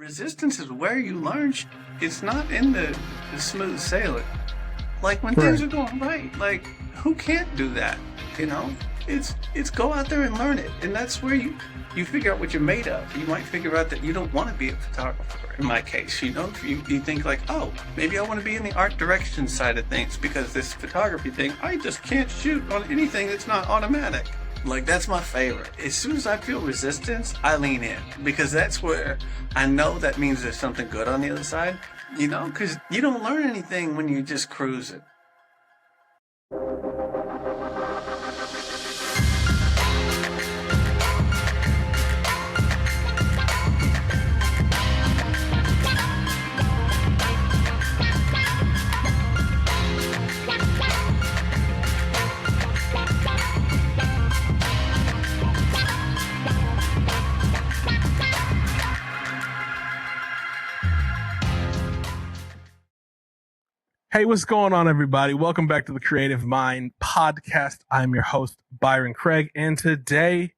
resistance is where you learn. It's not in the smooth sailing. Like when Right. things are going right, like who can't do that? You know, it's go out there and learn it, and that's where you figure out what you're made of. You might figure out that you don't want to be a photographer. In my case, you think like, oh, maybe I want to be in the art direction side of things because this photography thing, I just can't shoot on anything that's not automatic. Like that's my favorite. As soon as I feel resistance, I lean in because that's where I know that means there's something good on the other side. You know, because you don't learn anything when you just cruise it. Hey, what's going on, everybody? Welcome back to the Creative Mind podcast. I'm your host, Byron Craig, and today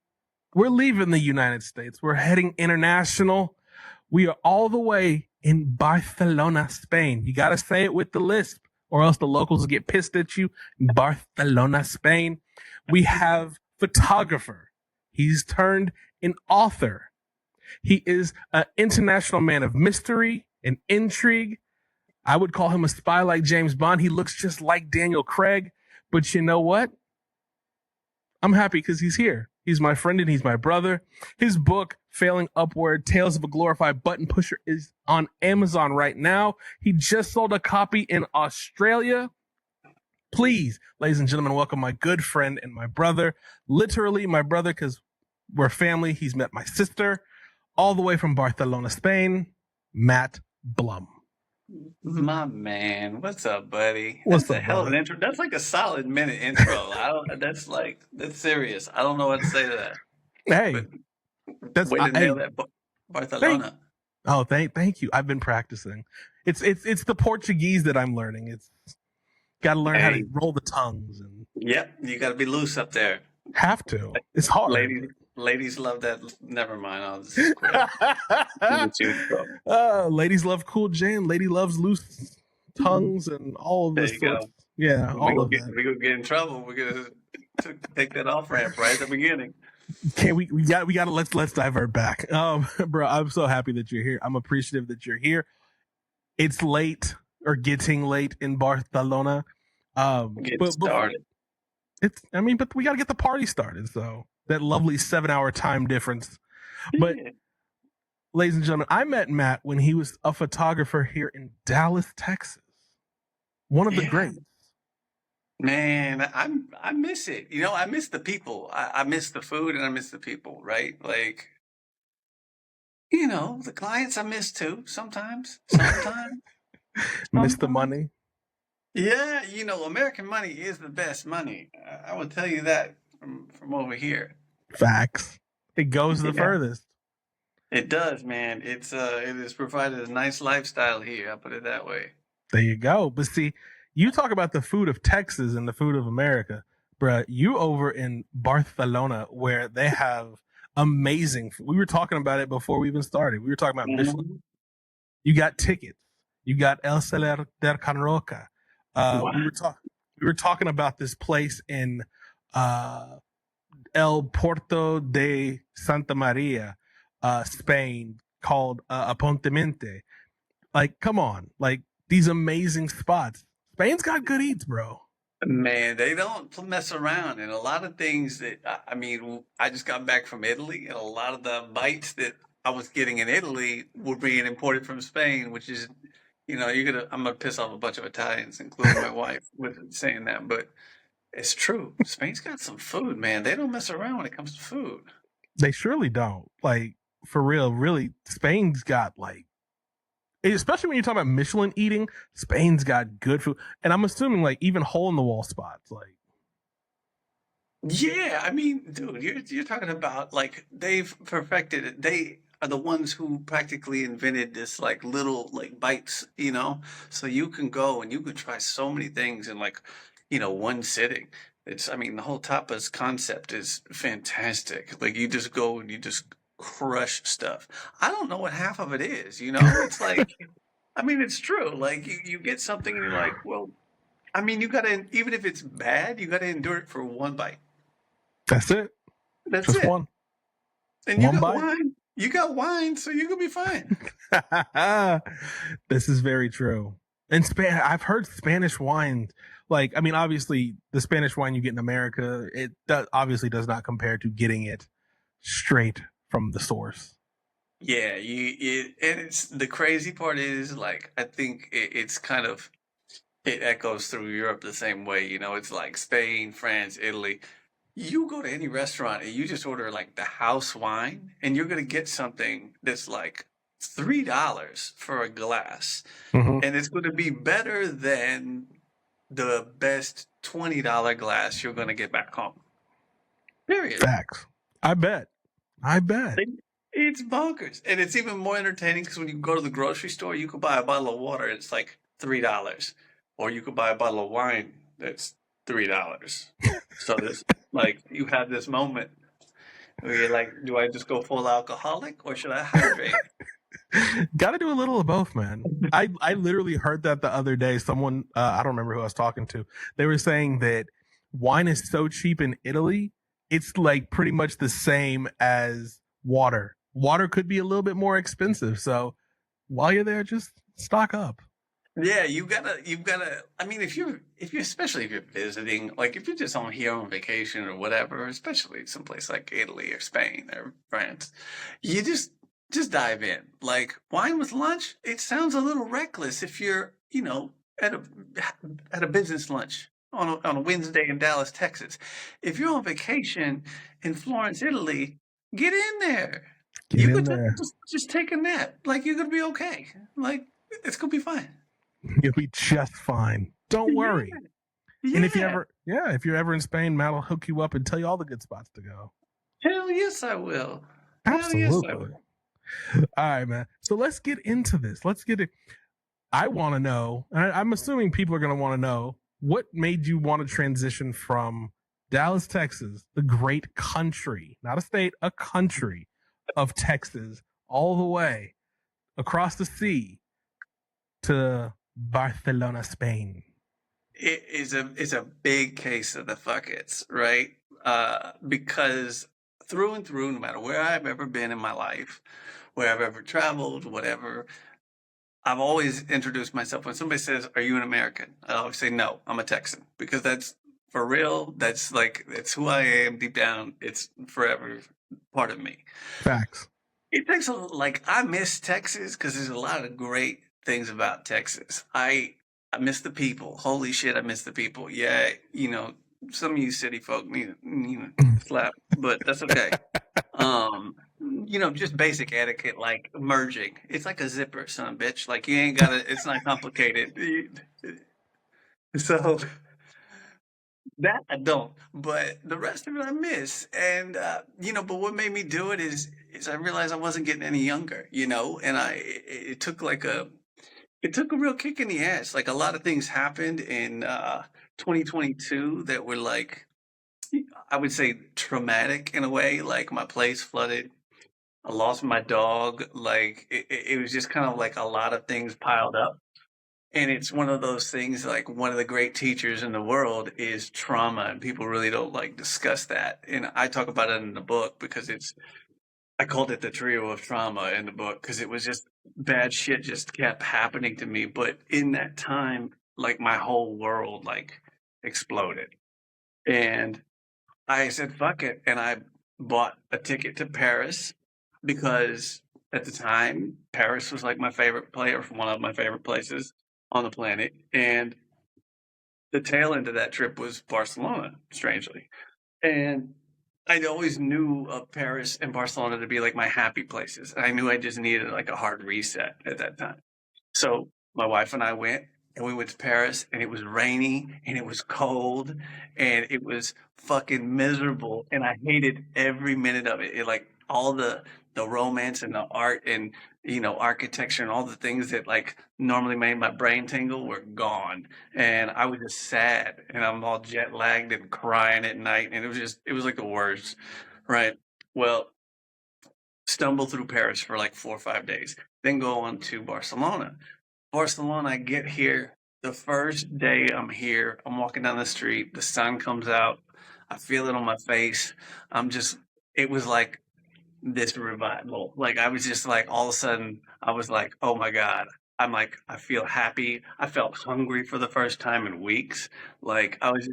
we're leaving the United States. We're heading international. We are all the way in Barcelona, Spain. You got to say it with the lisp, or else the locals will get pissed at you. Barcelona, Spain. We have photographer. He's turned an author. He is an international man of mystery and intrigue. I would call him a spy like James Bond. He looks just like Daniel Craig. But you know what? I'm happy because he's here. He's my friend and he's my brother. His book, Failing Upward, Tales of a Glorified Button Pusher, is on Amazon right now. He just sold a copy in Australia. Please, ladies and gentlemen, welcome my good friend and my brother. Literally my brother because we're family. He's met my sister all the way from Barcelona, Spain, Matt Blum. My man, what's up, buddy? What's That's a up, hell of an brother? intro. That's like a solid minute intro. I don't. That's serious. I don't know what to say to that. Hey, But that's way to hey, nail that, Barcelona. thank you. I've been practicing. It's the Portuguese that I'm learning. It's got to learn how to Hey, roll the tongues and yep, you got to be loose up there. have to. It's hard. Ladies love that. Never mind. I'll just quit. Get you in trouble. Ladies love Cool J and lady loves loose tongues and all of There this you sorts. go. Yeah, all of that. We gonna get in trouble. We're gonna take that off ramp right at the beginning. Okay, we got to let's divert back. Bro, I'm so happy that you're here. I'm appreciative that you're here. It's late or getting late in Barcelona. Get But started. but we got to get the party started. So that lovely 7-hour time difference. But Yeah. ladies and gentlemen, I met Matt when he was a photographer here in Dallas, Texas. One of the Yeah. greats. Man, I miss it. You know, I miss the people. I miss the food and I miss the people, right? Like, you know, the clients I miss too sometimes. Sometimes. Miss the Sometimes. money. Yeah, you know, American money is the best money. I would tell you that from over here. Facts. It goes the Yeah. furthest. It does, man. It has provided a nice lifestyle here, I'll put it that way. There you go. But see, you talk about the food of Texas and the food of America, bruh. You over in Barcelona where they have amazing food. We were talking about it before we even started. We were talking about Michelin. Mhm. You got tickets. You got El Celer del Can Roca. Wow. We were talking about this place in El Puerto de Santa Maria, Spain, called Apontemente. Like, come on, like these amazing spots. Spain's got good eats, bro. Man, they don't mess around. And a lot of things that, I mean, I just got back from Italy, and a lot of the bites that I was getting in Italy were being imported from Spain, which is, you know, I'm gonna piss off a bunch of Italians, including my wife, with saying that, but it's true. Spain's got some food, man. They don't mess around when it comes to food. They surely don't. Like, for real, really, Spain's got like, especially when you're talking about Michelin eating, Spain's got good food. And I'm assuming like even hole in the wall spots. Like, Yeah, I mean, dude, you're talking about like they've perfected it. They are the ones who practically invented this like little like bites, you know? So you can go and you can try so many things in like, you know, one sitting. I mean, the whole tapas concept is fantastic. Like you just go and you just crush stuff. I don't know what half of it is, you know? It's like, I mean, it's true. Like you get something and you're like, well, I mean, you gotta, even if it's bad, you gotta endure it for one bite. That's it. That's Just it. one. And you One got bite. wine. You got wine, so you can be fine. This is very true. And I've heard Spanish wine. Like, I mean, obviously, the Spanish wine you get in America, obviously does not compare to getting it straight from the source. Yeah, and it's the crazy part is like I think it's kind of it echoes through Europe the same way. You know, it's like Spain, France, Italy. You go to any restaurant and you just order like the house wine, and you're gonna get something that's like $3 for a glass, Mm-hmm. and it's gonna be better than the best $20 glass you're gonna get back home. Period. Facts. I bet. I bet. It's bonkers, and it's even more entertaining because when you go to the grocery store, you could buy a bottle of water. It's like $3, or you could buy a bottle of wine that's $3. So this, like, you have this moment where you're like, do I just go full alcoholic or should I hydrate? Got to do a little of both, man. I literally heard that the other day. Someone, I don't remember who I was talking to. They were saying that wine is so cheap in Italy, it's like pretty much the same as water. Water could be a little bit more expensive. So while you're there, just stock up. Yeah, you gotta. I mean, especially if you're visiting, like if you're just here on vacation or whatever, especially someplace like Italy or Spain or France, you just dive in. Like wine with lunch, it sounds a little reckless if you're, at a business lunch on a Wednesday in Dallas, Texas. If you're on vacation in Florence, Italy, get in there. Get You in could there. just take a nap. Like you're gonna be okay. Like it's gonna be fine. You'll be just fine. Don't worry. Yeah, And if yeah. if you're ever in Spain, Matt will hook you up and tell you all the good spots to go. Hell yes, I will. Hell yes, I Absolutely. will. All right, man. So let's get into this. Let's get it. I want to know, and I'm assuming people are going to want to know, what made you want to transition from Dallas, Texas, the great country, not a state, a country of Texas, all the way across the sea to Barcelona, Spain. It's a big case of the fuck it's, right? Because through and through, no matter where I've ever been in my life, where I've ever traveled, whatever, I've always introduced myself. When somebody says, "Are you an American?" I always say, "No, I'm a Texan," because that's for real. That's like it's who I am deep down. It's forever part of me. Facts. It takes like I miss Texas because there's a lot of great things about Texas. I miss the people. Holy shit, I miss the people. Yeah, some of you city folk need slap, but that's okay. Just basic etiquette like merging. It's like a zipper, son, bitch. Like you ain't gotta. It's not complicated. So that I don't, but the rest of it I miss. And but what made me do it is I realized I wasn't getting any younger, and it took it took a real kick in the ass. Like a lot of things happened in 2022 that were like I would say traumatic in a way. Like my place flooded. I lost my dog. Like it was just kind of like a lot of things piled up. And it's one of those things like one of the great teachers in the world is trauma, and people really don't like discuss that. And I talk about it in the book because I called it the trio of trauma in the book because it was just bad shit just kept happening to me. But in that time, like my whole world like exploded. And I said, fuck it. And I bought a ticket to Paris because at the time, Paris was like my favorite player, one of my favorite places on the planet. And the tail end of that trip was Barcelona, strangely. And I always knew of Paris and Barcelona to be like my happy places. I knew I just needed like a hard reset at that time. So my wife and I went, and we went to Paris, and it was rainy and it was cold and it was fucking miserable, and I hated every minute of it. It like all the romance and the art and architecture and all the things that like normally made my brain tingle were gone, and I was just sad, and I'm all jet lagged and crying at night, and it was like the worst, right? Well, stumble through Paris for like 4 or 5 days, then go on to Barcelona. Barcelona, I get here. The first day I'm here, I'm walking down the street, the sun comes out, I feel it on my face. I'm just, it was like this revival. Like I was just like all of a sudden I was like, oh my God. I'm like, I feel happy. I felt hungry for the first time in weeks. Like I was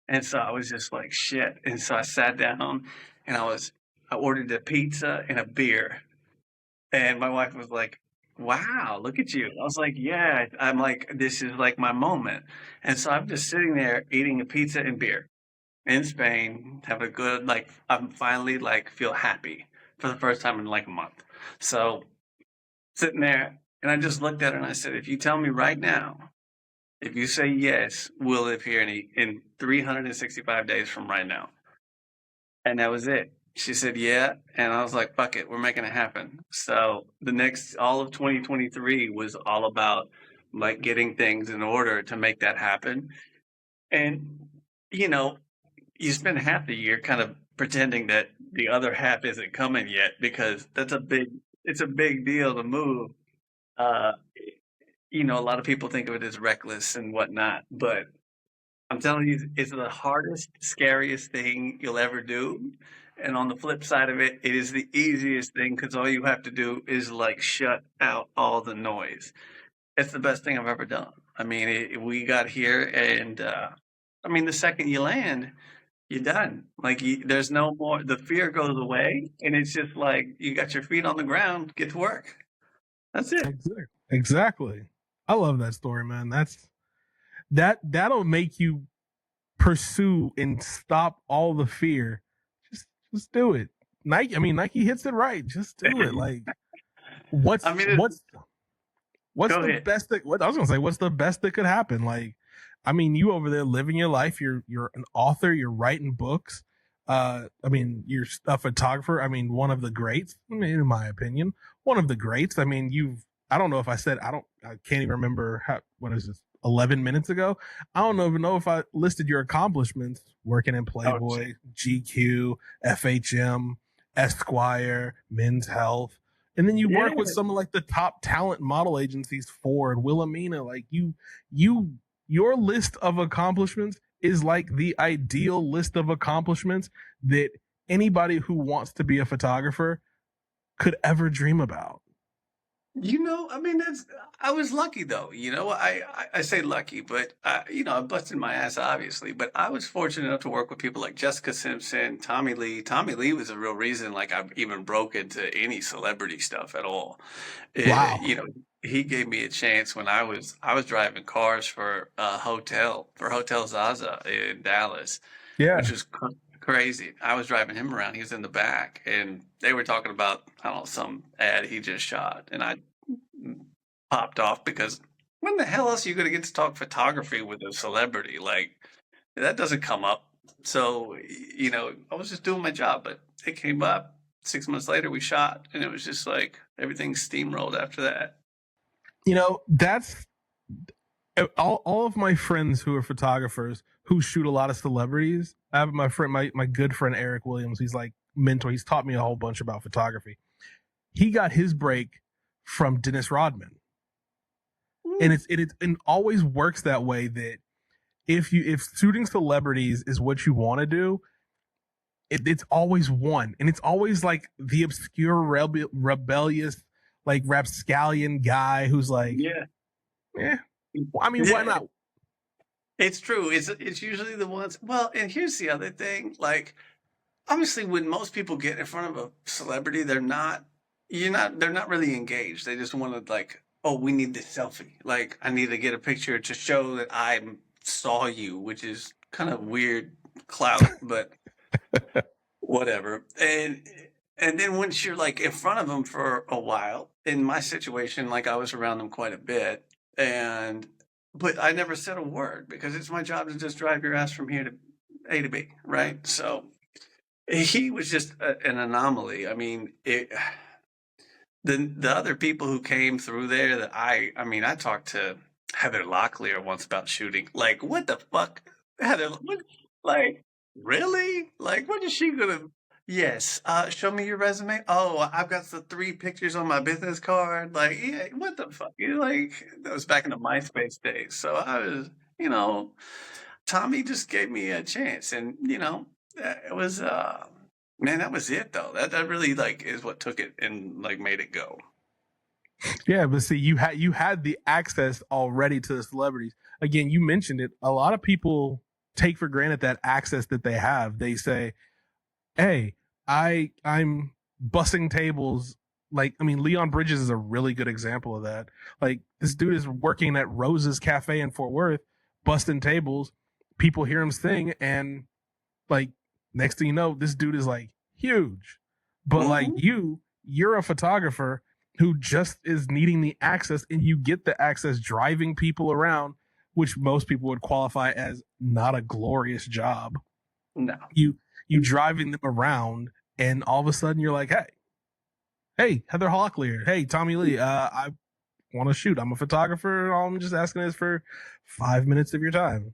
and so I was just like shit. And so I sat down and I ordered a pizza and a beer. And my wife was like, wow, look at you. I was like, yeah. I'm like, this is like my moment. And so I'm just sitting there eating a pizza and beer in Spain, have a good like I'm finally like feel happy for the first time in like a month. So sitting there and I just looked at her and I said, if you tell me right now, if you say yes, we'll live here in 365 days from right now. And that was it. She said, yeah. And I was like, fuck it, we're making it happen. So the next, all of 2023 was all about like getting things in order to make that happen. And, you know, you spend half the year kind of pretending that the other half isn't coming yet because it's a big deal to move. Uh, a lot of people think of it as reckless and whatnot, but I'm telling you, it's the hardest, scariest thing you'll ever do. And on the flip side of it, it is the easiest thing because all you have to do is like shut out all the noise. It's the best thing I've ever done. I mean, we got here, and I mean, the second you land, you're done. Like, there's no more, the fear goes away, and it's just like you got your feet on the ground, get to work. That's it. Exactly. I love that story, man. That'll make you pursue and stop all the fear. Just do it. Nike hits it right. Just do it. Like what's I mean, what's go the ahead. best that what I was gonna say, what's the best that could happen? Like, I mean, you over there living your life, you're an author, you're writing books. You're a photographer. I mean, one of the greats, in my opinion, one of the greats. I mean, I don't know if I said, I can't even remember what is this, 11 minutes ago. I don't even know if I listed your accomplishments working in Oh, Playboy, GQ, FHM, Esquire, Men's Health. And then you yeah. work with some of like the top talent model agencies, Ford, Wilhelmina. Like your list of accomplishments is like the ideal list of accomplishments that anybody who wants to be a photographer could ever dream about. I mean, I was lucky though. I say lucky, but I busted my ass obviously. But I was fortunate enough to work with people like Jessica Simpson, Tommy Lee. Tommy Lee was a real reason like I even broke into any celebrity stuff at all. Wow. He gave me a chance when I was driving cars for Hotel Zaza in Dallas, which Yeah. was crazy. I was driving him around. He was in the back, and they were talking about I don't know some ad he just shot, and I popped off because when the hell else are you going to get to talk photography with a celebrity? Like that doesn't come up. So I was just doing my job, but it came up. 6 months later, we shot, and it was just like everything steamrolled after that. That's all of my friends who are photographers who shoot a lot of celebrities. I have my good friend Eric Williams. He's like mentor. He's taught me a whole bunch about photography. He got his break from Dennis Rodman, and it always works that way. That if shooting celebrities is what you want to do, it's always one, and it's always like the obscure rebellious like rapscallion guy who's like, Yeah, yeah. I mean, why yeah. not? It's true. It's usually the ones. Well, and here's the other thing. Like, obviously, when most people get in front of a celebrity, they're not really engaged. They just want to like, oh, we need this selfie. Like, I need to get a picture to show that I saw you, which is kind of weird clout, but whatever. And then once you're like in front of them for a while, in my situation, like I was around them quite a bit, and but I never said a word because it's my job to just drive your ass from here to A to B, right? So he was just an anomaly. I mean, the other people who came through there that I talked to Heather Locklear once about shooting. Like, what the fuck, Heather? What, like, really? Like, what is she gonna? Yes. Show me your resume. Oh, I've got the 3 pictures on my business card. Like, yeah, what the fuck? You like that was back in the MySpace days. So I was, you know, Tommy just gave me a chance, and it was man, that was it though. That really like is what took it and like made it go. Yeah, but see, you had the access already to the celebrities. Again, you mentioned it. A lot of people take for granted that access that they have. They say, "Hey, I'm bussing tables." Like, I mean, Leon Bridges is a really good example of that. Like, this dude is working at Rose's Cafe in Fort Worth, busting tables. People hear him sing, and like, next thing you know, this dude is like huge. But like Hmm. you're a photographer who just is needing the access, and you get the access driving people around, which most people would qualify as not a glorious job. No. You driving them around, and all of a sudden you're like, hey, Heather Locklear, hey, Tommy Lee, I want to shoot. I'm a photographer. All I'm just asking is for 5 minutes of your time.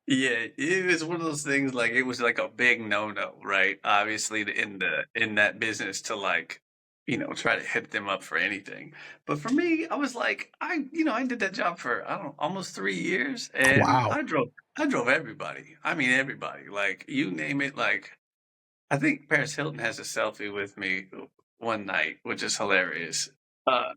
Yeah, it was one of those things like it was like a big no-no, right? Obviously in that business to like, try to hit them up for anything. But for me, I was like, I did that job for I don't know, almost 3 years and Wow. I drove everybody. I mean everybody. Like you name it, like I think Paris Hilton has a selfie with me one night, which is hilarious. Uh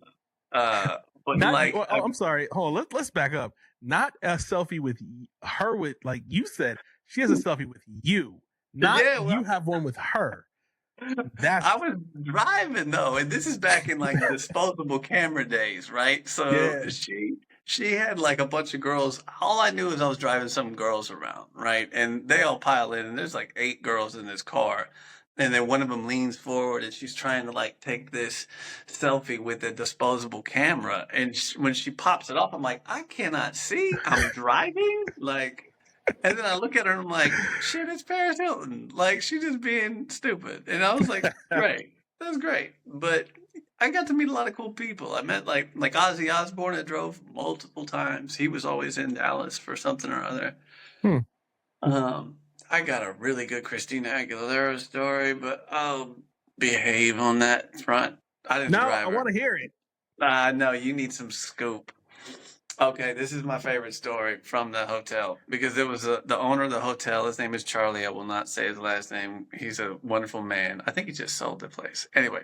but Not you. like Oh, I'm sorry. Hold on. Let's back up. Not a selfie with her. With, like you said, she has a selfie with you. Not yeah, you well, have one with her. That's I was driving though, and this is back in like disposable camera days, right? So yeah. she had like a bunch of girls. All I knew is I was driving some girls around, right? And they all pile in, and there's like 8 girls in this car. And then one of them leans forward and she's trying to like take this selfie with a disposable camera. And when she pops it off, I'm like, I cannot see. I'm driving. Like, and then I look at her and I'm like, shit, it's Paris Hilton. Like, she's just being stupid. And I was like, great. That's great. But I got to meet a lot of cool people. I met like Ozzy Osbourne. I drove multiple times. He was always in Dallas for something or other. Hmm. Um, I got a really good Christina Aguilera story, but I'll behave on that front. I didn't No, drive I her. want to hear it. No, you need some scoop. Okay, this is my favorite story from the hotel because it was the owner of the hotel. His name is Charlie. I will not say his last name. He's a wonderful man. I think he just sold the place. Anyway,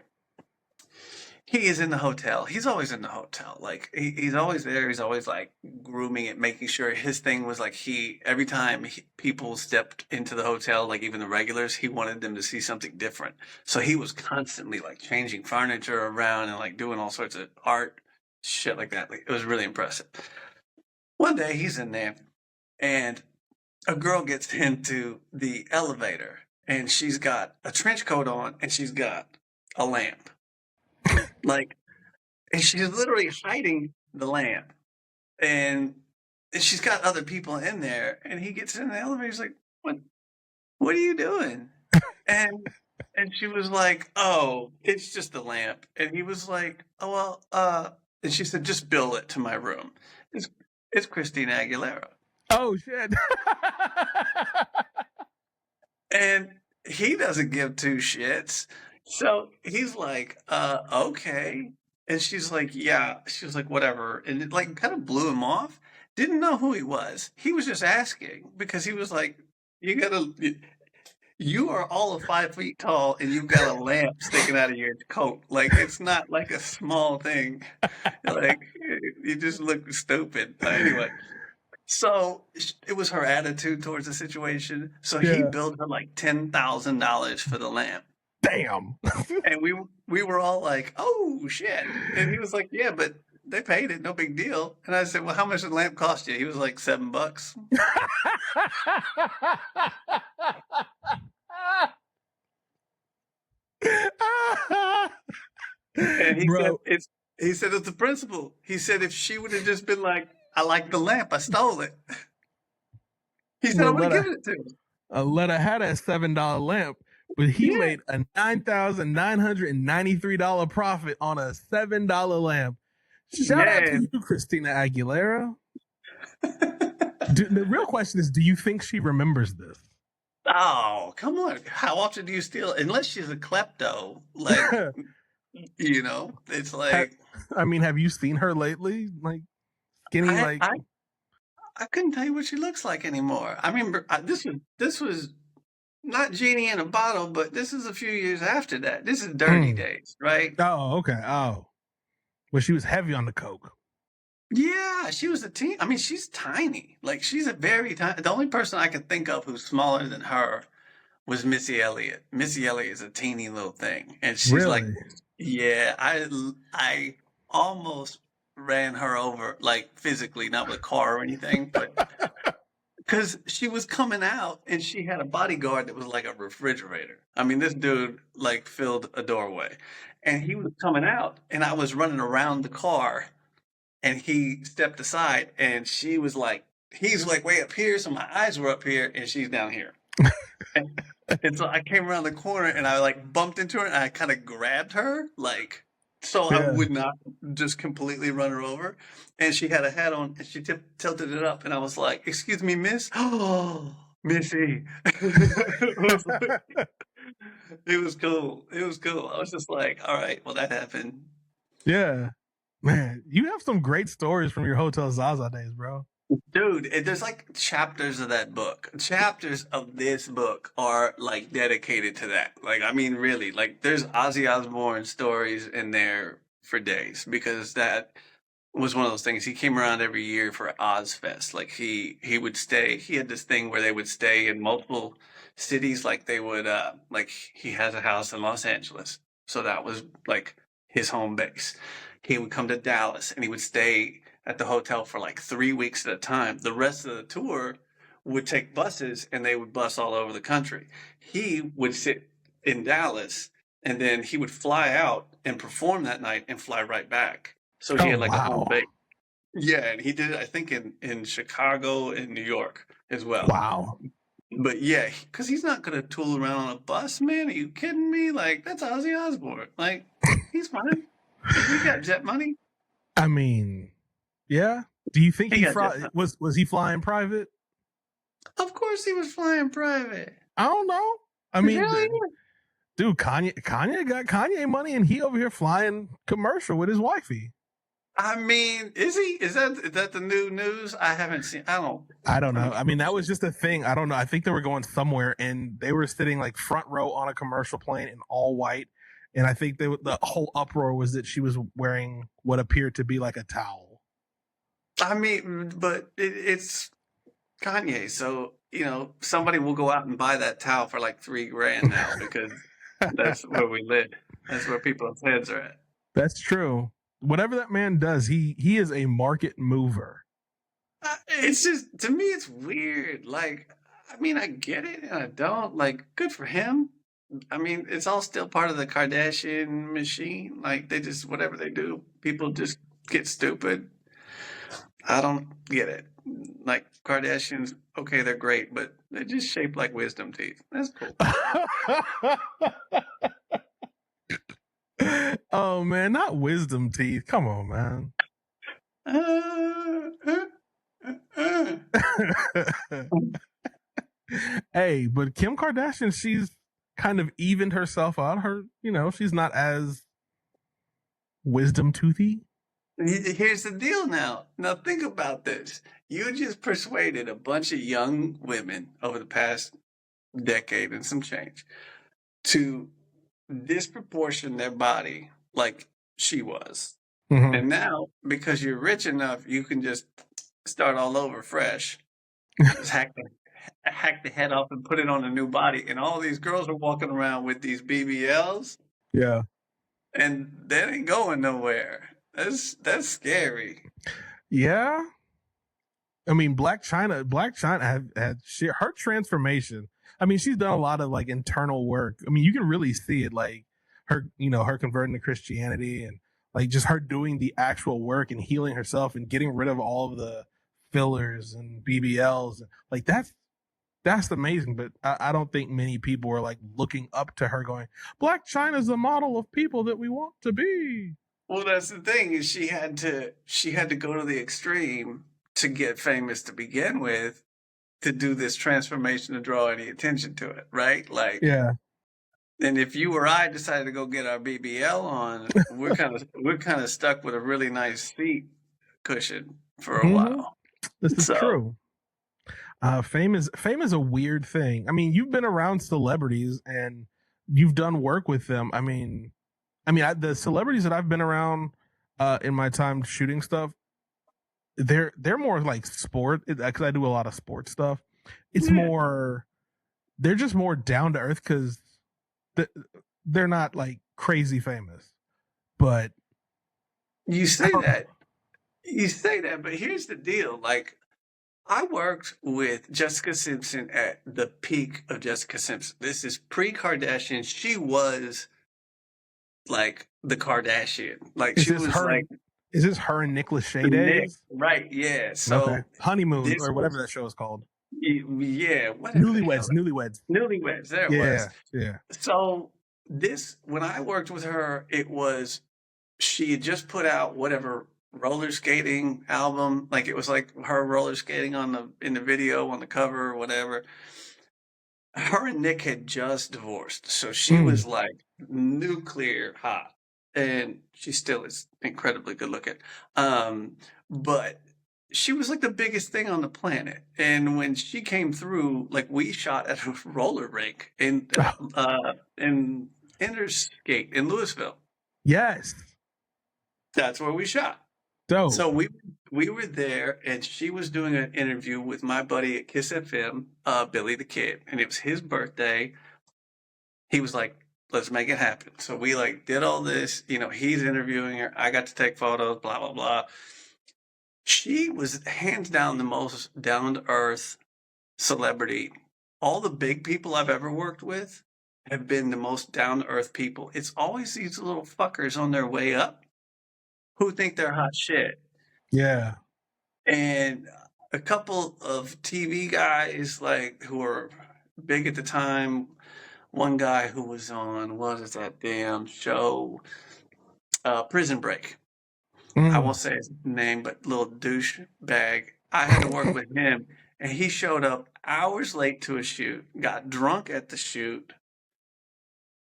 he is in the hotel. He's always in the hotel. Like he's always there. He's always like grooming it, making sure his thing was like every time people stepped into the hotel, like even the regulars, he wanted them to see something different. So he was constantly like changing furniture around and like doing all sorts of art shit like that. Like it was really impressive. One day he's in there and a girl gets into the elevator and she's got a trench coat on and she's got a lamp. Like, and she's literally hiding the lamp. And she's got other people in there. And he gets in the elevator. He's like, what are you doing? And she was like, oh, it's just the lamp. And he was like, oh well, and she said, just bill it to my room. It's it's Christina Aguilera. Oh shit. And he doesn't give two shits. So he's like, okay. And she's like, yeah. She was like, whatever. And it like kind of blew him off. Didn't know who he was. He was just asking because he was like, you are all of 5 feet tall and you've got a lamp sticking out of your coat. Like, it's not like a small thing. Like, you just look stupid. Anyway. So it was her attitude towards the situation. So he Yeah. billed her like $10,000 for the lamp, Damn. and we were all like, "Oh shit!" And he was like, "Yeah, but they paid it, no big deal." And I said, "Well, how much did the lamp cost you?" He was like, $7. And he said, Bro, "It's the principle." He said, "If she would have just been like, I like the lamp, I stole it." He said, "I would have Loretta given it to him." Letta had a $7 lamp, but he Yeah, made a $9,993 profit on a $7 lamp. Shout out to man. you, Christina Aguilera. The real question is, do you think she remembers this? Oh, come on. How often do you steal? Unless she's a klepto, like, it's Ha- like I mean, have you seen her lately? Like skinny, I like I I couldn't tell you what she looks like anymore. I remember this was not genie in a bottle, but this is a few years after that. This is Dirty mm. Days, right? Oh, okay. Oh. Well, she was heavy on the coke. Yeah, she was a teen. I mean, she's tiny. Like she's a very tiny. The only person I can think of who's smaller than her was Missy Elliott. Missy Elliott is a teeny little thing, and she's like, Really? yeah, I almost ran her over, like physically, not with a car or anything, but because she was coming out and she had a bodyguard that was like a refrigerator. I mean, this dude like filled a doorway, and he was coming out, and I was running around the car, and he stepped aside, and she was like, he's like way up here, so my eyes were up here, and she's down here. And, and so I came around the corner and I like bumped into her and I kind of grabbed her, like, so I Yeah. would not just completely run her over. And she had a hat on and she tilted it up. And I was like, "Excuse me, miss." Oh, Missy. It was cool. It was cool. I was just like, all right, well, that happened. Yeah. Man, you have some great stories from your Hotel Zaza days, bro. Dude, there's like chapters of that book. Chapters of this book are like dedicated to that. Like, I mean, really, like there's Ozzy Osbourne stories in there for days because that was one of those things. He came around every year for Ozfest. Like he would stay. He had this thing where they would stay in multiple cities. Like they would like he has a house in Los Angeles, so that was like his home base. He would come to Dallas and he would stay at the hotel for like 3 weeks at a time. The rest of the tour would take buses and they would bus all over the country. He would sit in Dallas and then he would fly out and perform that night and fly right back. So he Oh, had like a home wow. base. Yeah, and he did it, I think, in Chicago and New York as well. Wow. But yeah, because he's not going to tool around on a bus, man. Are you kidding me? Like, that's Ozzy Osbourne. Like, he's fine. He got jet money. I mean, yeah. Do you think He got jet money. was he flying private? Of course he was flying private. I don't know. I mean, Hell yeah. dude, Kanye got Kanye money, and he over here flying commercial with his wifey. I mean, is he? Is that the new news? I haven't seen. I don't know. I mean, that was just a thing. I don't know. I think they were going somewhere, and they were sitting like front row on a commercial plane in all white. And I think the whole uproar was that she was wearing what appeared to be like a towel. I mean, but it's Kanye, so somebody will go out and buy that towel for like $3,000 now because that's where we live. That's where people's heads are at. That's true. Whatever that man does, he is a market mover. It's just, to me, it's weird. Like, I mean, I get it and I don't. Like, good for him. I mean, it's all still part of the Kardashian machine. Like, they just, whatever they do, people just get stupid. I don't get it. Like, Kardashians, okay, they're great, but they're just shaped like wisdom teeth. That's cool. Oh, man, not wisdom teeth. Come on, man. Hey, but Kim Kardashian, she's kind of evened herself out. She's not as wisdom toothy. Here's the deal now. Now think about this. You just persuaded a bunch of young women over the past decade and some change to disproportion their body like she was. Mm-hmm. And now, because you're rich enough, you can just start all over fresh. Just hack the head off and put it on a new body. And all these girls are walking around with these BBLs. Yeah. And that ain't going nowhere. That's scary. Yeah. I mean, Black China had her transformation. I mean, she's done a lot of like internal work. I mean, you can really see it, like her converting to Christianity and like just her doing the actual work and healing herself and getting rid of all of the fillers and BBLs. Like that's amazing. But I don't think many people are like looking up to her going, Black China's a model of people that we want to be. Well, that's the thing, is she had to go to the extreme to get famous to begin with. to do this transformation to draw any attention to it, right? Like, Yeah. and if you or I decided to go get our BBL on, we're kind of stuck with a really nice seat cushion for a Hmm. while. This is So true. Fame is a weird thing. I mean, you've been around celebrities and you've done work with them. The celebrities that I've been around in my time shooting stuff, they're more like sport because I do a lot of sports stuff. It's yeah, more they're just more down to earth because they're not like crazy famous. But you I say don't know. that, but here's the deal. Like, I worked with Jessica Simpson at the peak of Jessica Simpson. This is pre-Kardashian. She was like the Kardashian. Like Is she this was her? like Is this her and Nick Lachey the Nick, days? right? Yeah. Okay, So honeymoon this or whatever was, that show is called. yeah, whatever the hell. Newlyweds. Newlyweds. Newlyweds. There it was. Yeah, yeah. So this, when I worked with her, it was she had just put out whatever roller skating album. Like it was like her roller skating on the in the video on the cover or whatever. Her and Nick had just divorced, so she Mm, was like nuclear hot, and she still is incredibly good looking. But she was like the biggest thing on the planet, and when she came through, like we shot at a roller rink in Interstate in Louisville. yes. That's where we shot. Dope. So we were there, and she was doing an interview with my buddy at Kiss FM, Billy the Kid, and it was his birthday. He was like, "Let's make it happen." So we like did all this. You know, he's interviewing her. I got to take photos. Blah blah blah. She was hands down the most down to earth celebrity. All the big people I've ever worked with have been the most down to earth people. It's always these little fuckers on their way up who think they're hot shit. Yeah. And a couple of TV guys like who were big at the time. One guy who was on what is that damn show? Prison Break. I Mm. won't say his name, but little douche bag. I had to work with him, and he showed up hours late to a shoot. Got drunk at the shoot.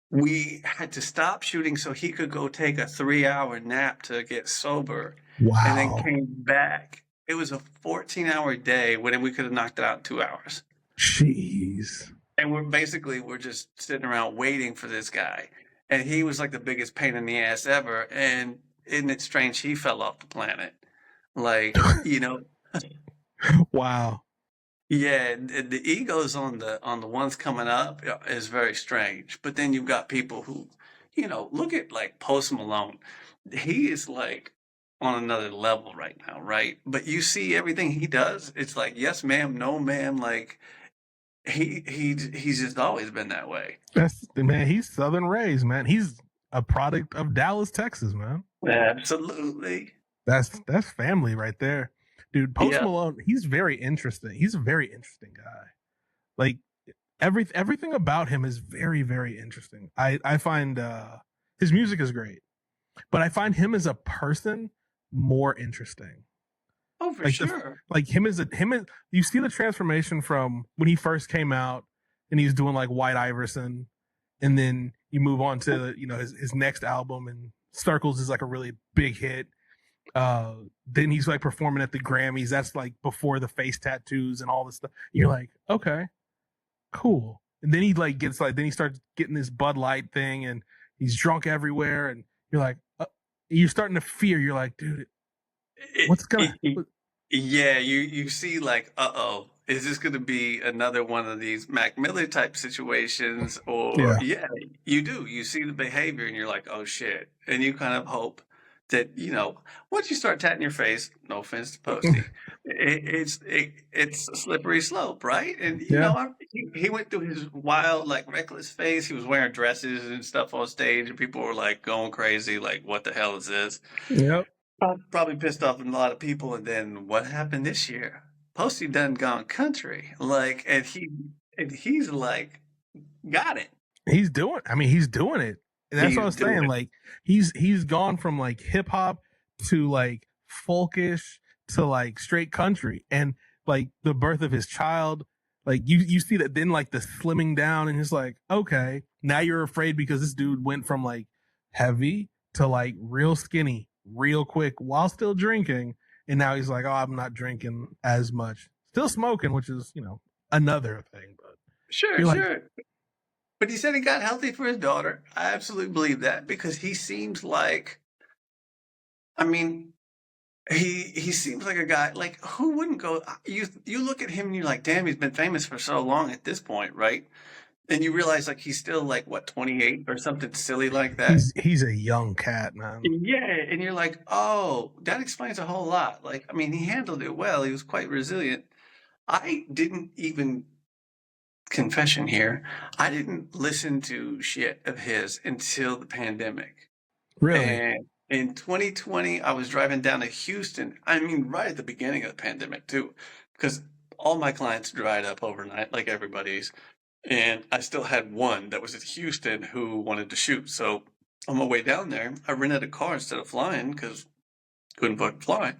We had to stop shooting so he could go take a 3-hour nap to get sober, and then Wow. came back. It was a 14-hour day when we could have knocked it out in 2 hours. Jeez. And we're just sitting around waiting for this guy. And he was like the biggest pain in the ass ever. And isn't it strange he fell off the planet? Like, you know, Wow. yeah, the egos on the ones coming up is very strange. But then you've got people who, you know, look at like Post Malone. He is like on another level right now, right? But you see everything he does, it's like yes, ma'am, no, ma'am. Like he's just always been that way. That's man. He's Southern raised, man. He's a product of Dallas, Texas, man. Absolutely. That's family right there, dude. Post Yeah. Malone. He's very interesting. He's a very interesting guy. Like everything about him is very very interesting. I find his music is great, but I find him as a person more interesting. Oh, for Like sure. him as you see the transformation from when he first came out and he's doing like White Iverson, and then you move on to his next album, and Circles is like a really big hit. Then he's like performing at the Grammys. That's like before the face tattoos and all this stuff. You're like, okay, cool. And then he like gets like then he starts getting this Bud Light thing, and he's drunk everywhere, and you're like, you're starting to fear. You're like, dude, It, what's gonna? it, yeah, you see like, uh-oh, is this going to be another one of these Mac Miller type situations? Or Yeah. yeah, you do. You see the behavior and you're like, oh shit. And you kind of hope that, once you start tatting your face, no offense to Posty, it's a slippery slope, right? And Yeah. he went through his wild, like reckless phase. He was wearing dresses and stuff on stage, and people were like going crazy, like, what the hell is this? Yep. Probably pissed off a lot of people. And then what happened this year? Posty done gone country, like, and he's like got it. He's doing. I mean, he's doing it. And that's what I He's was doing saying. it. Like he's gone from like hip hop to like folkish to like straight country, and like the birth of his child. Like you see that then like the slimming down and it's like, okay, now you're afraid because this dude went from like heavy to like real skinny real quick while still drinking. And now he's like, oh, I'm not drinking as much. Still smoking, which is, another thing. But Sure, you're like, sure. But he said he got healthy for his daughter. I absolutely believe that because he seems like, I mean, he seems like a guy like who wouldn't go. You look at him and you're like, damn, he's been famous for so long at this point, right? And you realize like he's still like what 28 or something silly like that. he's a young cat, man. Yeah, and you're like, oh, that explains a whole lot. Like, I mean, he handled it well. He was quite resilient. I didn't even confession here. I didn't listen to shit of his until the pandemic. Really? And in 2020, I was driving down to Houston. I mean, right at the beginning of the pandemic, too, because all my clients dried up overnight, like everybody's. And I still had one that was at Houston who wanted to shoot. So on my way down there, I rented a car instead of flying because couldn't fucking fly.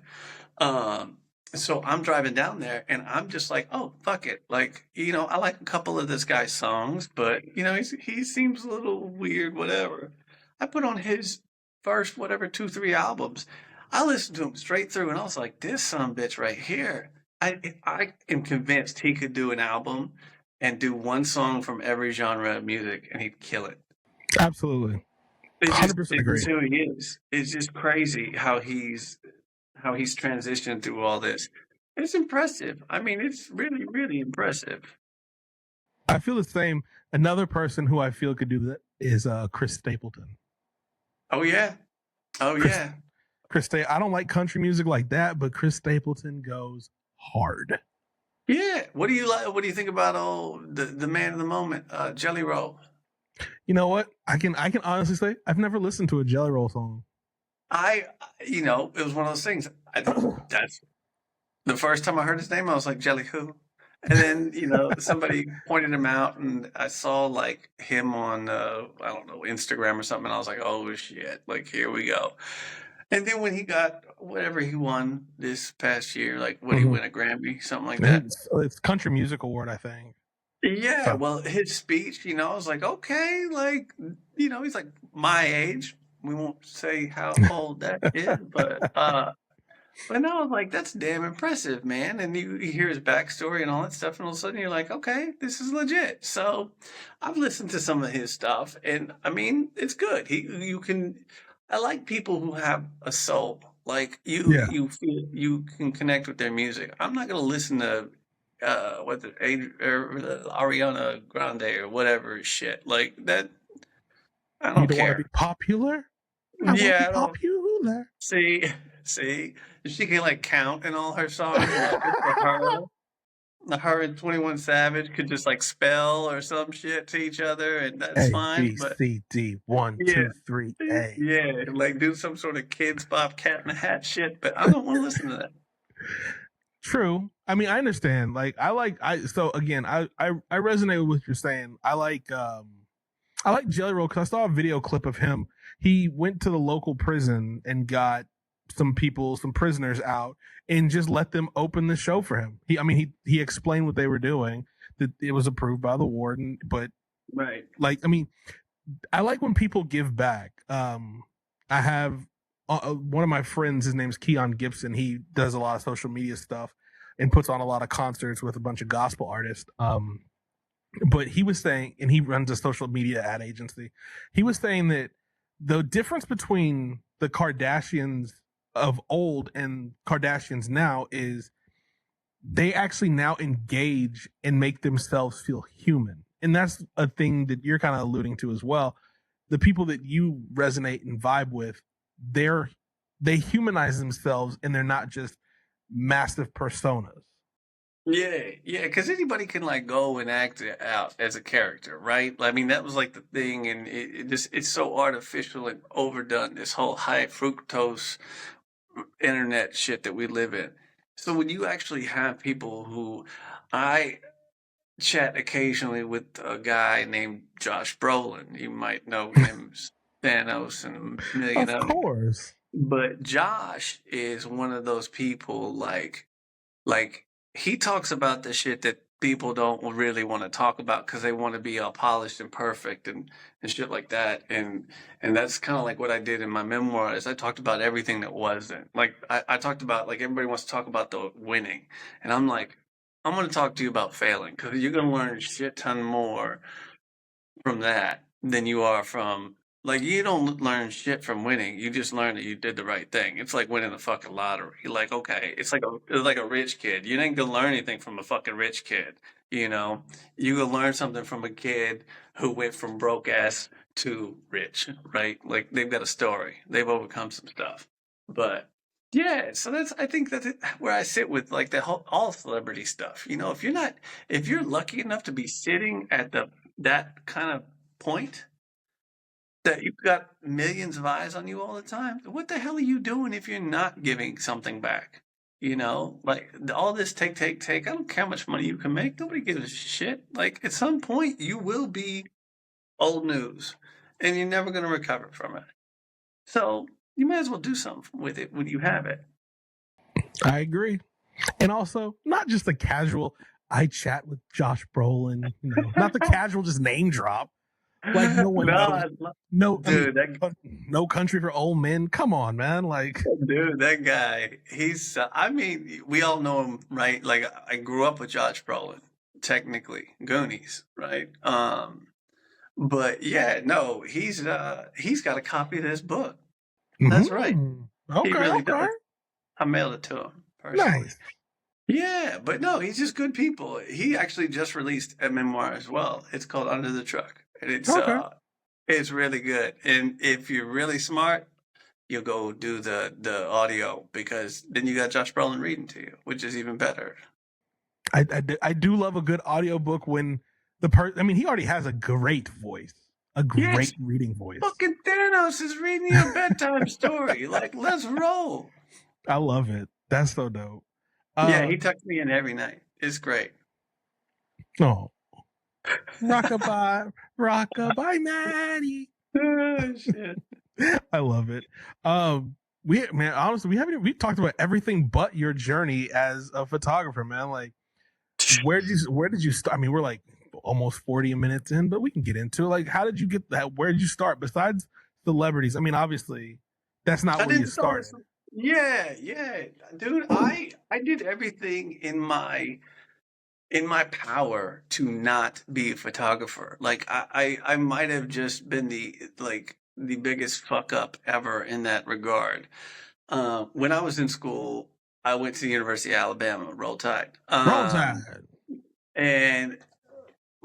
Um, so I'm driving down there and I'm just like, oh, fuck it. Like, I like a couple of this guy's songs, but, he seems a little weird, whatever. I put on his first, whatever, 2, 3 albums. I listened to him straight through and I was like, this son bitch right here. I am convinced he could do an album and do one song from every genre of music and he'd kill it. Absolutely. It's 100% agree. just who he is. It's just crazy how he's transitioned through all this. It's impressive. I mean, it's really, really impressive. I feel the same. Another person who I feel could do that is Chris Stapleton. Oh yeah. Oh yeah. I don't like country music like that, but Chris Stapleton goes hard. Yeah. What do you like? What do you think about the man of the moment, Jelly Roll? You know what? I can honestly say I've never listened to a Jelly Roll song. It was one of those things. That's the first time I heard his name. I was like, Jelly who? And then, somebody pointed him out and I saw like him on, I don't know, Instagram or something. And I was like, oh shit, like here we go. And then when he got whatever he won this past year, like what he win a Grammy, something like that. It's Country Music Award, I think. Yeah. So. Well, his speech, I was like, okay, like, he's like my age. We won't say how old that is, but no, I was like, that's damn impressive, man. And you hear his backstory and all that stuff, and all of a sudden you're like, okay, this is legit. So I've listened to some of his stuff, and I mean, it's good. I like people who have a soul. Like you feel you can connect with their music. I'm not gonna listen to Ariana Grande or whatever shit like that. I don't care. Want to be popular? I yeah, want to be popular. See, she can like count in all her songs. Her and 21 Savage could just like spell or some shit to each other, and that's fine. B, C, D, 1, 2, 3, A. Yeah, like do some sort of Kids Bop Cat in the Hat shit, but I don't want to listen to that. True. I mean, I understand. Like, so again, I resonate with what you're saying. I like Jelly Roll because I saw a video clip of him. He went to the local prison and got some prisoners out and just let them open the show for him. He explained what they were doing, that it was approved by the warden, but right. Like, I mean, I like when people give back. I have one of my friends, his name's Keon Gibson. He does a lot of social media stuff and puts on a lot of concerts with a bunch of gospel artists. But he was saying, and he runs a social media ad agency. He was saying that the difference between the Kardashians of old and Kardashians now is they actually now engage and make themselves feel human. And that's a thing that you're kind of alluding to as well. The people that you resonate and vibe with, they humanize themselves and they're not just massive personas. Yeah, because anybody can like go and act out as a character, right? I mean, that was like the thing, and it's so artificial and overdone. This whole high fructose internet shit that we live in. So when you actually have people who I chat occasionally with a guy named Josh Brolin, you might know him, Thanos and a million of course. But Josh is one of those people like he talks about the shit that people don't really want to talk about because they want to be all polished and perfect and shit like that. And that's kind of like what I did in my memoir is I talked about everything that wasn't. Like I talked about like everybody wants to talk about the winning. And I'm like, I'm going to talk to you about failing because you're going to learn a shit ton more from that than you are from like you don't learn shit from winning. You just learn that you did the right thing. It's like winning the fucking lottery. Like okay, it's like a rich kid. You ain't gonna learn anything from a fucking rich kid. You know, you can learn something from a kid who went from broke ass to rich, right? Like they've got a story. They've overcome some stuff. But yeah, so that's I think that's where I sit with like the whole all celebrity stuff. You know, if you're lucky enough to be sitting at the that kind of point that you've got millions of eyes on you all the time, what the hell are you doing if you're not giving something back? You know, like all this take. I don't care how much money you can make. Nobody gives a shit. Like at some point, you will be old news, and you're never going to recover from it. So you might as well do something with it when you have it. I agree. And also, not just the casual, I chat with Josh Brolin, not the casual just name drop. Like no one knows. No, dude, no Country for Old Men. Come on, man. Like, dude, that guy. He's. I mean, we all know him, right? Like, I grew up with Josh Brolin, technically Goonies, right? But yeah, no, he's got a copy of this book. That's right. Okay, he really does. I mailed it to him personally. Nice. Yeah, but no, he's just good people. He actually just released a memoir as well. It's called Under the Truck. And it's really good. And if you're really smart, you'll go do the audio because then you got Josh Brolin reading to you, which is even better. I do love a good audiobook when he already has a great voice. A great reading voice. Fucking Thanos is reading you a bedtime story. Like, let's roll. I love it. That's so dope. Yeah, he tucks me in every night. It's great. Oh. Rockabye, Maddie. Oh, shit. I love it. Honestly, we've talked about everything but your journey as a photographer, man. Like, where did you start? I mean, we're like almost 40 minutes in, but we can get into it. Like, how did you get that? Where did you start besides celebrities? I mean, obviously, that's not where you started. Yeah, dude. I did everything in my power to not be a photographer. Like I might have just been the biggest fuck up ever in that regard. When I was in school, I went to the University of Alabama, Roll Tide. Roll Tide. And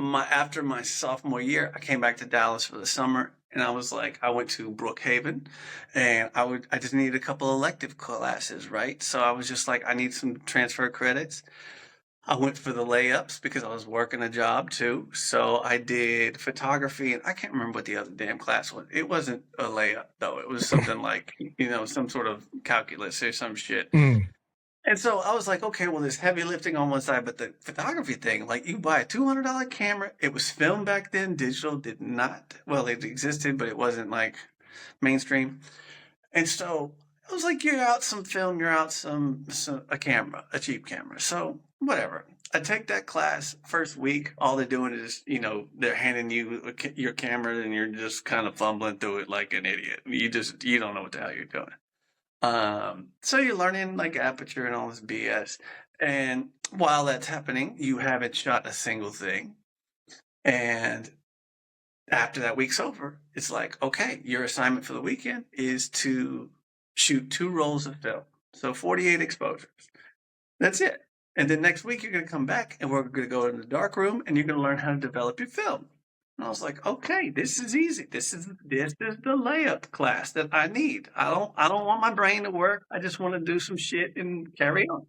after my sophomore year, I came back to Dallas for the summer. And I was like, I went to Brookhaven and I just needed a couple elective classes, right? So I was just like, I need some transfer credits. I went for the layups because I was working a job too. So I did photography and I can't remember what the other damn class was. It wasn't a layup though. It was something like, some sort of calculus or some shit. And so I was like, okay, well, there's heavy lifting on one side, but the photography thing, like you buy a $200 camera. It was film back then. Digital did not. Well, it existed, but it wasn't like mainstream. And so I was like, you're out some film, you're out a camera, a cheap camera. So whatever. I take that class first week. All they're doing is, they're handing you your camera and you're just kind of fumbling through it like an idiot. You don't know what the hell you're doing. So you're learning like aperture and all this BS. And while that's happening, you haven't shot a single thing. And after that week's over, it's like, okay, your assignment for the weekend is to shoot 2 rolls of film. So 48 exposures. That's it. And then next week you're going to come back and we're going to go in the dark room and you're going to learn how to develop your film. And I was like, okay, this is easy. This is the layup class that I need. I don't want my brain to work. I just want to do some shit and carry on.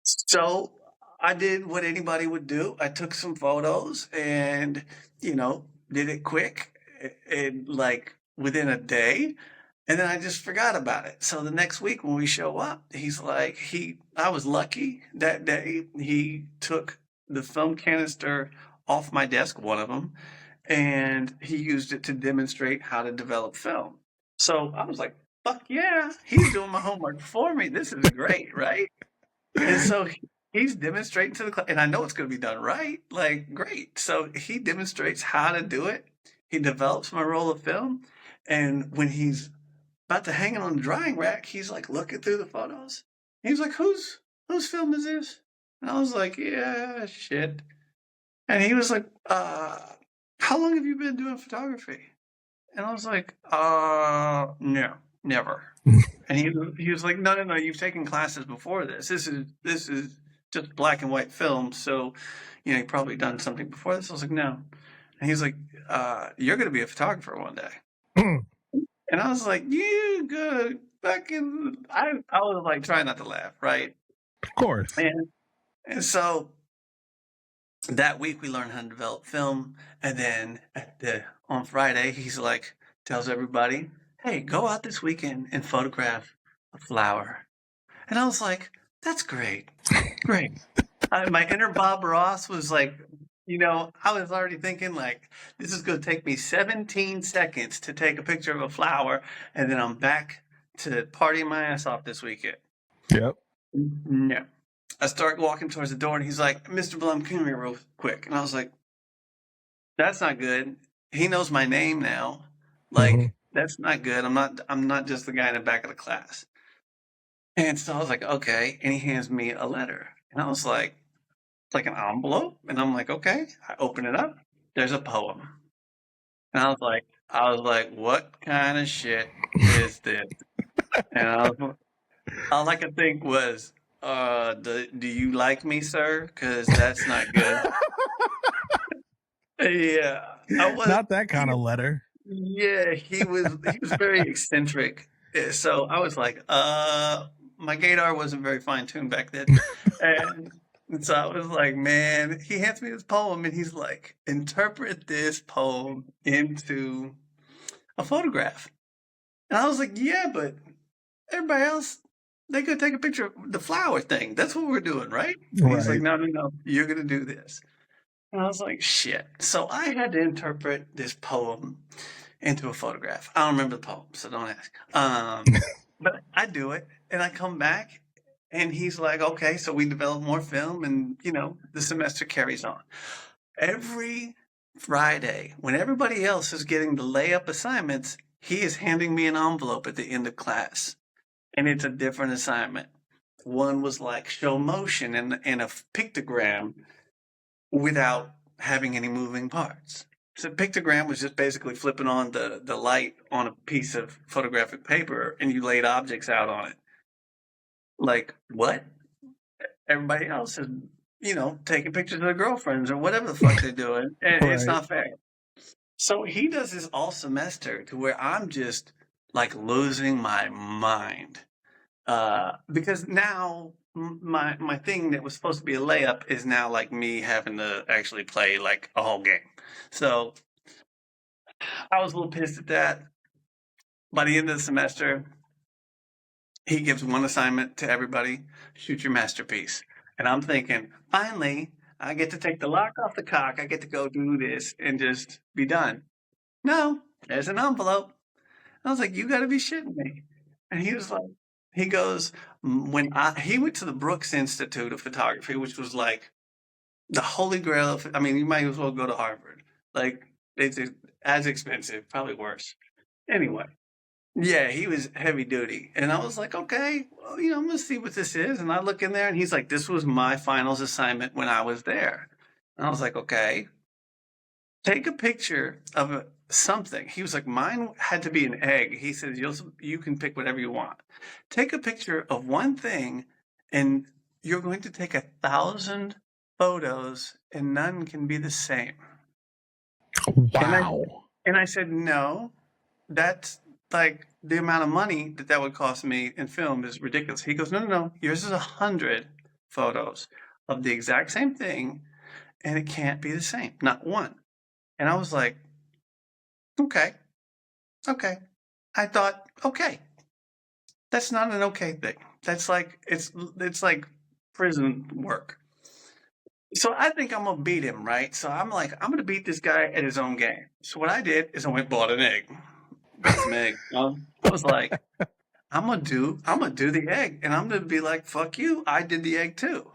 So I did what anybody would do. I took some photos and, did it quick and like within a day. And then I just forgot about it. So the next week when we show up, he's like, I was lucky that day. He took the film canister off my desk, one of them, and he used it to demonstrate how to develop film. So I was like, fuck yeah, he's doing my homework for me. This is great, right? And so he's demonstrating to the class, and I know it's going to be done right. Like, great. So he demonstrates how to do it. He develops my roll of film, and when he's about to hang it on the drying rack, he's like looking through the photos. He's like, whose film is this? And I was like, yeah, shit. And he was like, how long have you been doing photography? And I was like, no, never. And he was like, no, you've taken classes before this. This is just black and white film, so you've probably done something before this. I was like, no. And he's like, you're gonna be a photographer one day. And I was like, you good fucking I was like trying not to laugh, right? Of course. And so that week we learned how to develop film, and then on Friday he's like tells everybody, hey, go out this weekend and photograph a flower. And I was like, that's great. My inner Bob Ross was like, I was already thinking like, this is going to take me 17 seconds to take a picture of a flower, and then I'm back to partying my ass off this weekend. Yep. No. I start walking towards the door, and he's like, Mr. Blum, come here real quick. And I was like, that's not good. He knows my name now. Like, that's not good. I'm not just the guy in the back of the class. And so I was like, okay. And he hands me a letter. And I was like, it's like an envelope. And I'm like, okay. I open it up. There's a poem. And I was like, what kind of shit is this? And all I could think was, do you like me, sir? Because that's not good. Yeah. Not that kind of letter. Yeah, he was very eccentric. So I was like, my gaydar wasn't very fine-tuned back then. And so I was like, man, he hands me this poem, and he's like, interpret this poem into a photograph. And I was like, yeah, but everybody else, they could take a picture of the flower thing. That's what we're doing, right? And he's like, no, you're going to do this. And I was like, shit. So I had to interpret this poem into a photograph. I don't remember the poem, so don't ask. But I do it, and I come back, and he's like, okay, so we develop more film, and, the semester carries on. Every Friday, when everybody else is getting the layup assignments, he is handing me an envelope at the end of class, and it's a different assignment. One was like show motion and a pictogram without having any moving parts. So pictogram was just basically flipping on the light on a piece of photographic paper, and you laid objects out on it. Like, what? Everybody else is, taking pictures of their girlfriends or whatever the fuck they're doing, and It's not fair. So he does this all semester to where I'm just like losing my mind. Because now my thing that was supposed to be a layup is now like me having to actually play like a whole game. So I was a little pissed at that. By the end of the semester, he gives one assignment to everybody: shoot your masterpiece. And I'm thinking, finally, I get to take the lock off the cock. I get to go do this and just be done. No, there's an envelope. I was like, you got to be shitting me. And he was like, he goes, he went to the Brooks Institute of Photography, which was like the holy grail of, you might as well go to Harvard. Like, it's as expensive, probably worse. Anyway, yeah, he was heavy duty. And I was like, okay, well, I'm going to see what this is. And I look in there, and he's like, this was my finals assignment when I was there. And I was like, okay, take a picture of something. He was like, mine had to be an egg. He said, you can pick whatever you want. Take a picture of one thing, and you're going to take 1,000 photos, and none can be the same. Wow. And I said, no, that's like the amount of money that would cost me in film is ridiculous. He goes, no, yours is 100 photos of the exact same thing, and it can't be the same, not one. And I was like, okay. I thought, okay, that's not an okay thing. That's like, it's like prison work. So I think I'm going to beat him, right? So I'm like, I'm going to beat this guy at his own game. So what I did is I went and bought an egg. Got some egg. I was like, I'm going to do the egg. And I'm going to be like, fuck you. I did the egg too.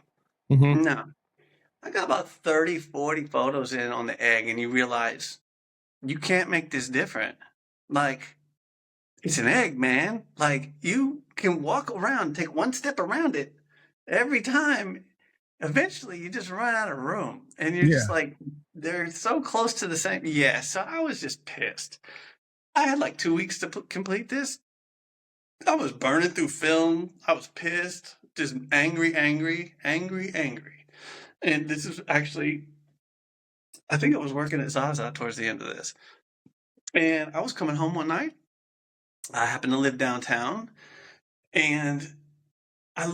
Mm-hmm. No. I got about 30, 40 photos in on the egg, and you realize you can't make this different. Like, it's an egg, man. Like, you can walk around, take one step around it every time. Eventually, you just run out of room, and you're just Yeah. like, they're so close to the same. Yeah, so I was just pissed. I had like 2 weeks to complete this. I was burning through film. I was pissed, just angry, angry, angry, angry. And this is actually, I think I was working at Zaza towards the end of this. And I was coming home one night. I happened to live downtown. And I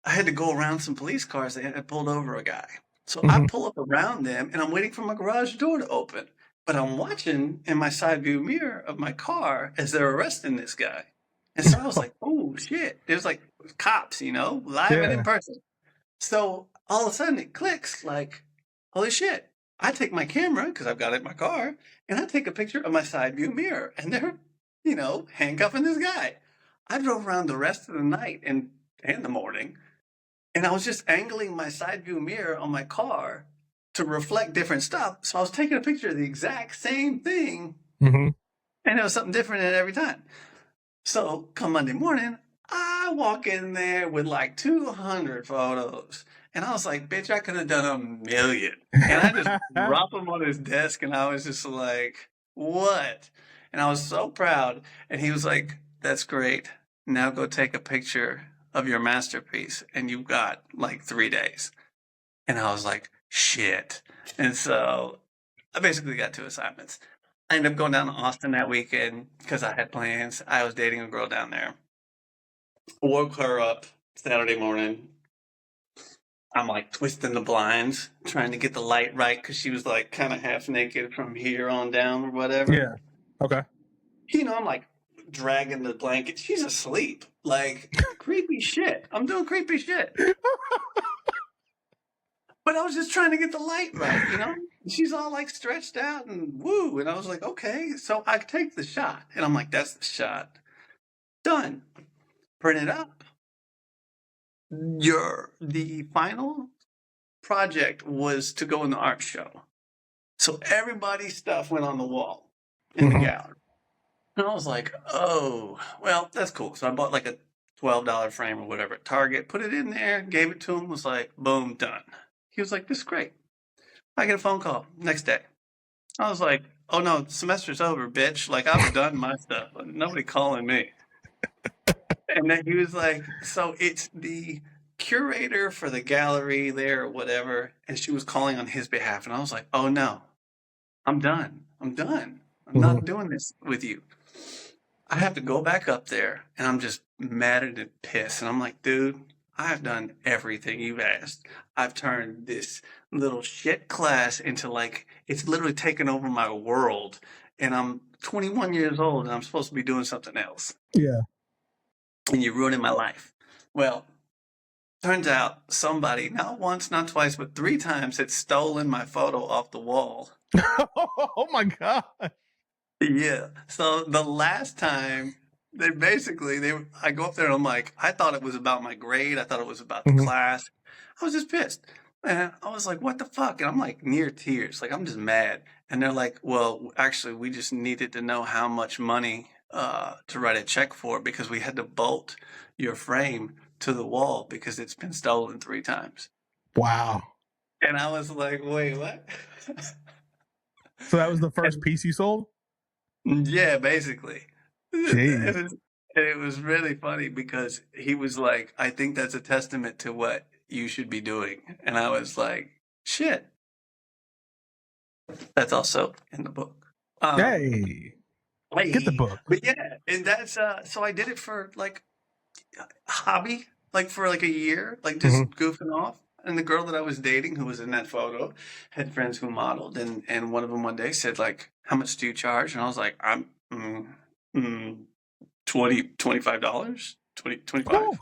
had to go around some police cars. They had pulled over a guy. So I Mm-hmm. pull up around them and I'm waiting for my garage door to open. But I'm watching in my side view mirror of my car as they're arresting this guy. And so I was like, oh shit. It was like cops, live and in Yeah. person. So all of a sudden it clicks like, holy shit. I take my camera because I've got it in my car and I take a picture of my side view mirror and they're, handcuffing this guy. I drove around the rest of the night and the morning and I was just angling my side view mirror on my car to reflect different stuff. So I was taking a picture of the exact same thing Mm-hmm. and it was something different in every time. So come Monday morning, I walk in there with like 200 photos. And I was like, bitch, I could have done 1,000,000. And I just dropped them on his desk and I was just like, what? And I was so proud. And he was like, that's great. Now go take a picture of your masterpiece. And you've got like 3 days. And I was like, shit. And so I basically got 2 assignments. I ended up going down to Austin that weekend because I had plans. I was dating a girl down there. Woke her up Saturday morning. I'm like twisting the blinds, trying to get the light right because she was like kind of half naked from here on down or whatever. Yeah. Okay. I'm like dragging the blanket. She's asleep. Like creepy shit. I'm doing creepy shit. But I was just trying to get the light right. She's all like stretched out and woo. And I was like, okay. So I take the shot. And I'm like, that's the shot. Done. Print it up. The final project was to go in the art show. So everybody's stuff went on the wall in the Mm-hmm. gallery. And I was like, oh, well, that's cool. So I bought like a $12 frame or whatever at Target, put it in there, gave it to him, was like, boom, done. He was like, this is great. I get a phone call next day. I was like, oh no, semester's over, bitch. Like I've done my stuff. Nobody calling me. And then he was like, so it's the curator for the gallery there or whatever. And she was calling on his behalf. And I was like, oh no, I'm done. I'm done. I'm Mm-hmm. not doing this with you. I have to go back up there and I'm just mad and pissed. And I'm like, dude, I've done everything you've asked. I've turned this little shit class into like, it's literally taken over my world. And I'm 21 years old and I'm supposed to be doing something else. Yeah. And you're ruining my life. Well, turns out somebody, not once, not twice, but 3 times had stolen my photo off the wall. Oh my God. Yeah. So the last time I go up there and I'm like, I thought it was about my grade. I thought it was about the Mm-hmm. class. I was just pissed. And I was like, what the fuck? And I'm like near tears. Like, I'm just mad. And they're like, well, actually, we just needed to know how much money to write a check for because we had to bolt your frame to the wall because it's been stolen 3 times. Wow. And I was like, wait, what? So that was the first piece you sold? Yeah, basically. Jeez. It was really funny because he was like, I think that's a testament to what you should be doing. And I was like, shit. That's also in the book. Hey. Get the book. But yeah, and that's so I did it for like a hobby, like for like a year, like just goofing off. And the girl that I was dating who was in that photo had friends who modeled and one of them one day said like, how much do you charge? And I was like, I'm $25, 25. Oh.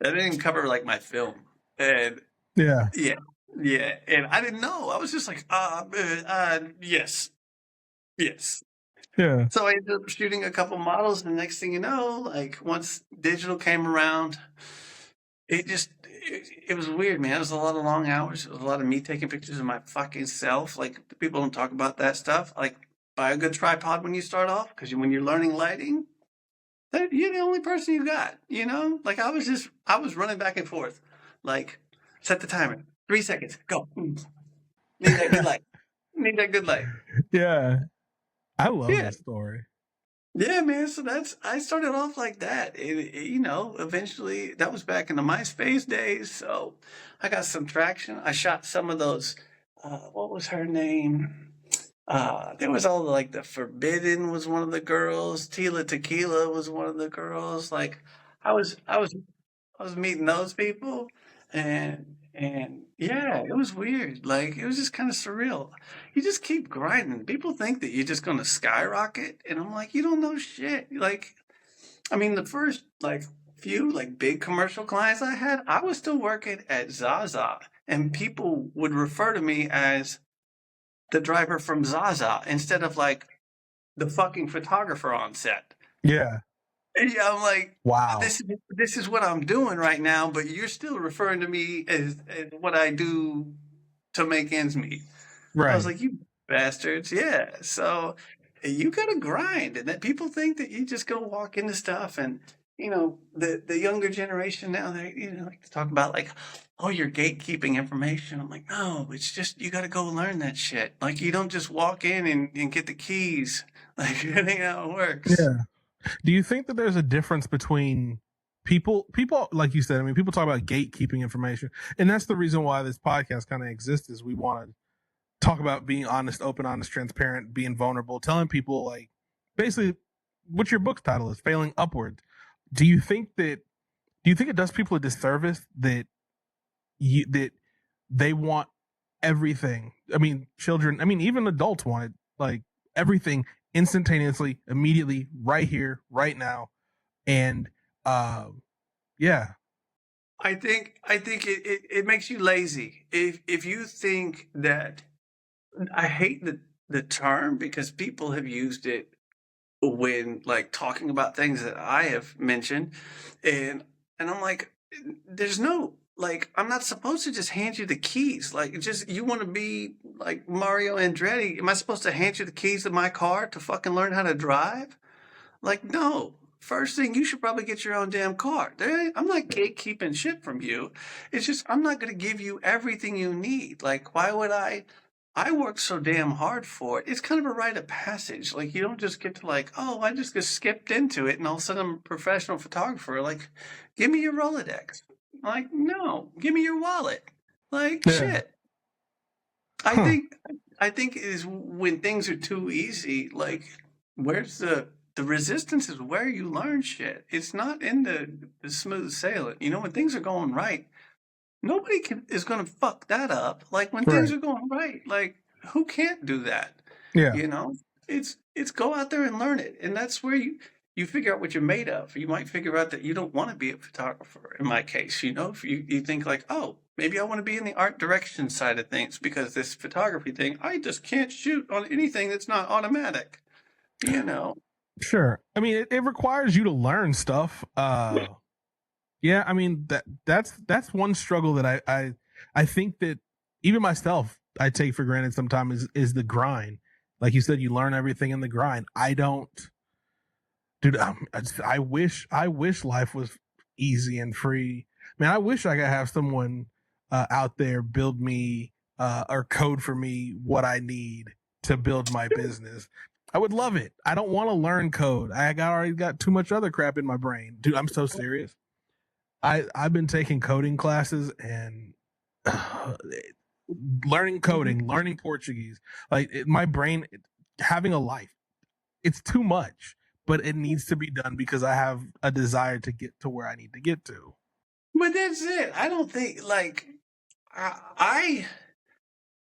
That didn't cover like my film. And Yeah. yeah. And I didn't know. I was just like, yes. Yeah. So I ended up shooting a couple models, and the next thing you know, like once digital came around, it was weird, man. It was a lot of long hours. It was a lot of me taking pictures of my fucking self. Like people don't talk about that stuff. Like buy a good tripod when you start off, because when you're learning lighting, you're the only person you got. Like I was running back and forth. Like set the timer, 3 seconds, go. Need that good light. Need that good light. Yeah, I love Yeah. this story. Yeah, man. So I started off like that. Eventually that was back in the MySpace days. So I got some traction. I shot some of those. What was her name? There was all like the Forbidden was one of the girls. Tila Tequila was one of the girls. Like I was, I was I was meeting those people, and yeah, it was weird. Like it was just kind of surreal. You just keep grinding. People think that you're just going to skyrocket, and I'm like, you don't know shit. Like, I mean, the first like few like big commercial clients I had, I was still working at Zaza, and people would refer to me as the driver from Zaza instead of like the fucking photographer on set. Yeah. Yeah, I'm like, Wow. this is what I'm doing right now, but you're still referring to me as what I do to make ends meet. I was Right. like, you bastards, yeah. So you gotta grind, and that people think that you just go walk into stuff, and the younger generation now they like to talk about like, oh, you're gatekeeping information. I'm like, no, it's just you gotta go learn that shit. Like you don't just walk in and get the keys. Like it ain't how it works. Yeah. Do you think that there's a difference between people like you said, I mean, people talk about gatekeeping information, and that's the reason why this podcast kind of exists, is we want to talk about being honest, open, honest, transparent, being vulnerable, telling people like basically what your book's title is, failing upward. Do you think it does people a disservice that they want everything? I mean, children, I mean, even adults want it, like everything instantaneously, immediately, right here, right now. And yeah. I think it makes you lazy if you think that. I hate the term because people have used it when like talking about things that I have mentioned, and I'm like, there's no like I'm not supposed to just hand you the keys. Like just you want to be like Mario Andretti? Am I supposed to hand you the keys to my car to fucking learn how to drive? Like, no. First thing, you should probably get your own damn car. I'm not gatekeeping shit from you. It's just, I'm not going to give you everything you need. Like, why would I? I worked so damn hard for it. It's kind of a rite of passage. Like, you don't just get to, like, oh, I just get skipped into it and all of a sudden I'm a professional photographer. Like, give me your Rolodex. Like, no, give me your wallet. Like, Yeah. shit. I Huh. think I think it is when things are too easy, like where's the resistance is where you learn shit. It's not in the smooth sailing. When things are going right, nobody is gonna fuck that up. Like when things Right. are going right, like who can't do that? Yeah. You know? It's go out there and learn it. And that's where you figure out what you're made of. You might figure out that you don't want to be a photographer, in my case. If you think like, oh, maybe I want to be in the art direction side of things because this photography thing, I just can't shoot on anything that's not automatic. You know. Sure. I mean, it requires you to learn stuff. Yeah, I mean that's one struggle that I think that even myself I take for granted sometimes is the grind. Like you said, you learn everything in the grind. I don't, dude. I wish life was easy and free. Man, I wish I could have someone out there build me or code for me what I need to build my business. I would love it. I don't want to learn code. Already got too much other crap in my brain, dude. I'm so serious. I've been taking coding classes and learning coding, learning Portuguese. Like my brain having a life. It's too much, but it needs to be done because I have a desire to get to where I need to get to. But that's it. I don't think like I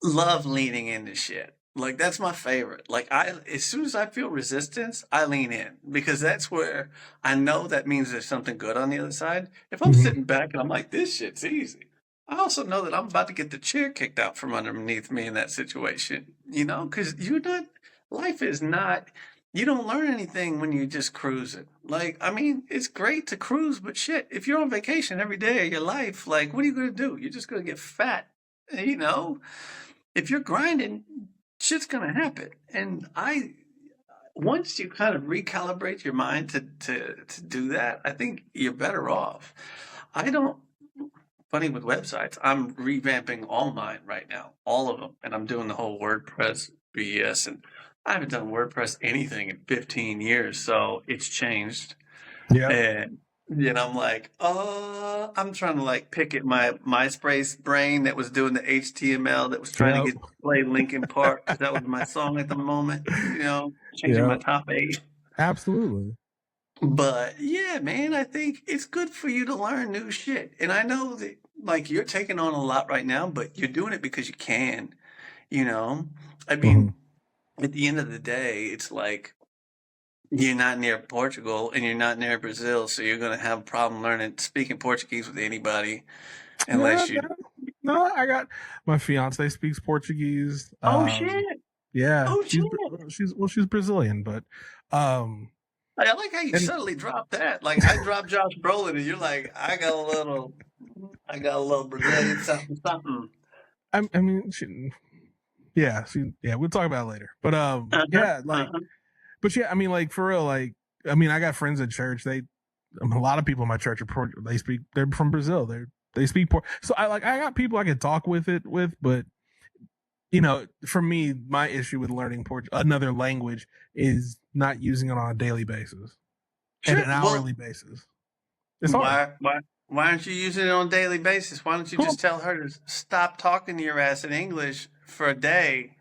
love leaning into shit. Like that's my favorite. Like as soon as I feel resistance, I lean in because that's where I know that means there's something good on the other side. If I'm Mm-hmm. sitting back and I'm like, this shit's easy, I also know that I'm about to get the chair kicked out from underneath me in that situation. Because you're not. Life is not. You don't learn anything when you just cruising. Like, I mean, it's great to cruise, but shit, if you're on vacation every day of your life, like, what are you going to do? You're just going to get fat. You know, if you're grinding, shit's going to happen. And once you kind of recalibrate your mind to do that, I think you're better off. I don't, funny with websites, I'm revamping all mine right now, all of them. And I'm doing the whole WordPress BS. And I haven't done WordPress anything in 15 years. So it's changed. Yeah. And I'm like, I'm trying to like pick at my MySpace brain that was doing the HTML that was trying to Yep. play Linkin Park because that was my song at the moment. Changing my Yep. top 8. Absolutely. But yeah, man, I think it's good for you to learn new shit. And I know that like you're taking on a lot right now, but you're doing it because you can. You know, I mean, at the end of the day, it's like you're not near Portugal and you're not near Brazil, so you're going to have a problem speaking Portuguese with anybody Yeah, unless you. no, I got my fiance speaks Portuguese. Oh shit! Yeah, Oh she's shit! she's Brazilian, but I like how you and suddenly dropped that. Like I dropped Josh Brolin, and you're like, I got a little Brazilian something something. I mean, yeah, we'll talk about it later. But Uh-huh, yeah, like, uh-huh. but yeah, I mean, like for real, like, I mean, I got friends at church. A lot of people in my church they're from Brazil. They speak so I got people I can talk with, but for me, my issue with learning another language is not using it on a daily basis and Sure. an Well, hourly basis. It's hard. why aren't you using it on a daily basis? Why don't you Cool. just tell her to stop talking to your ass in English for a day?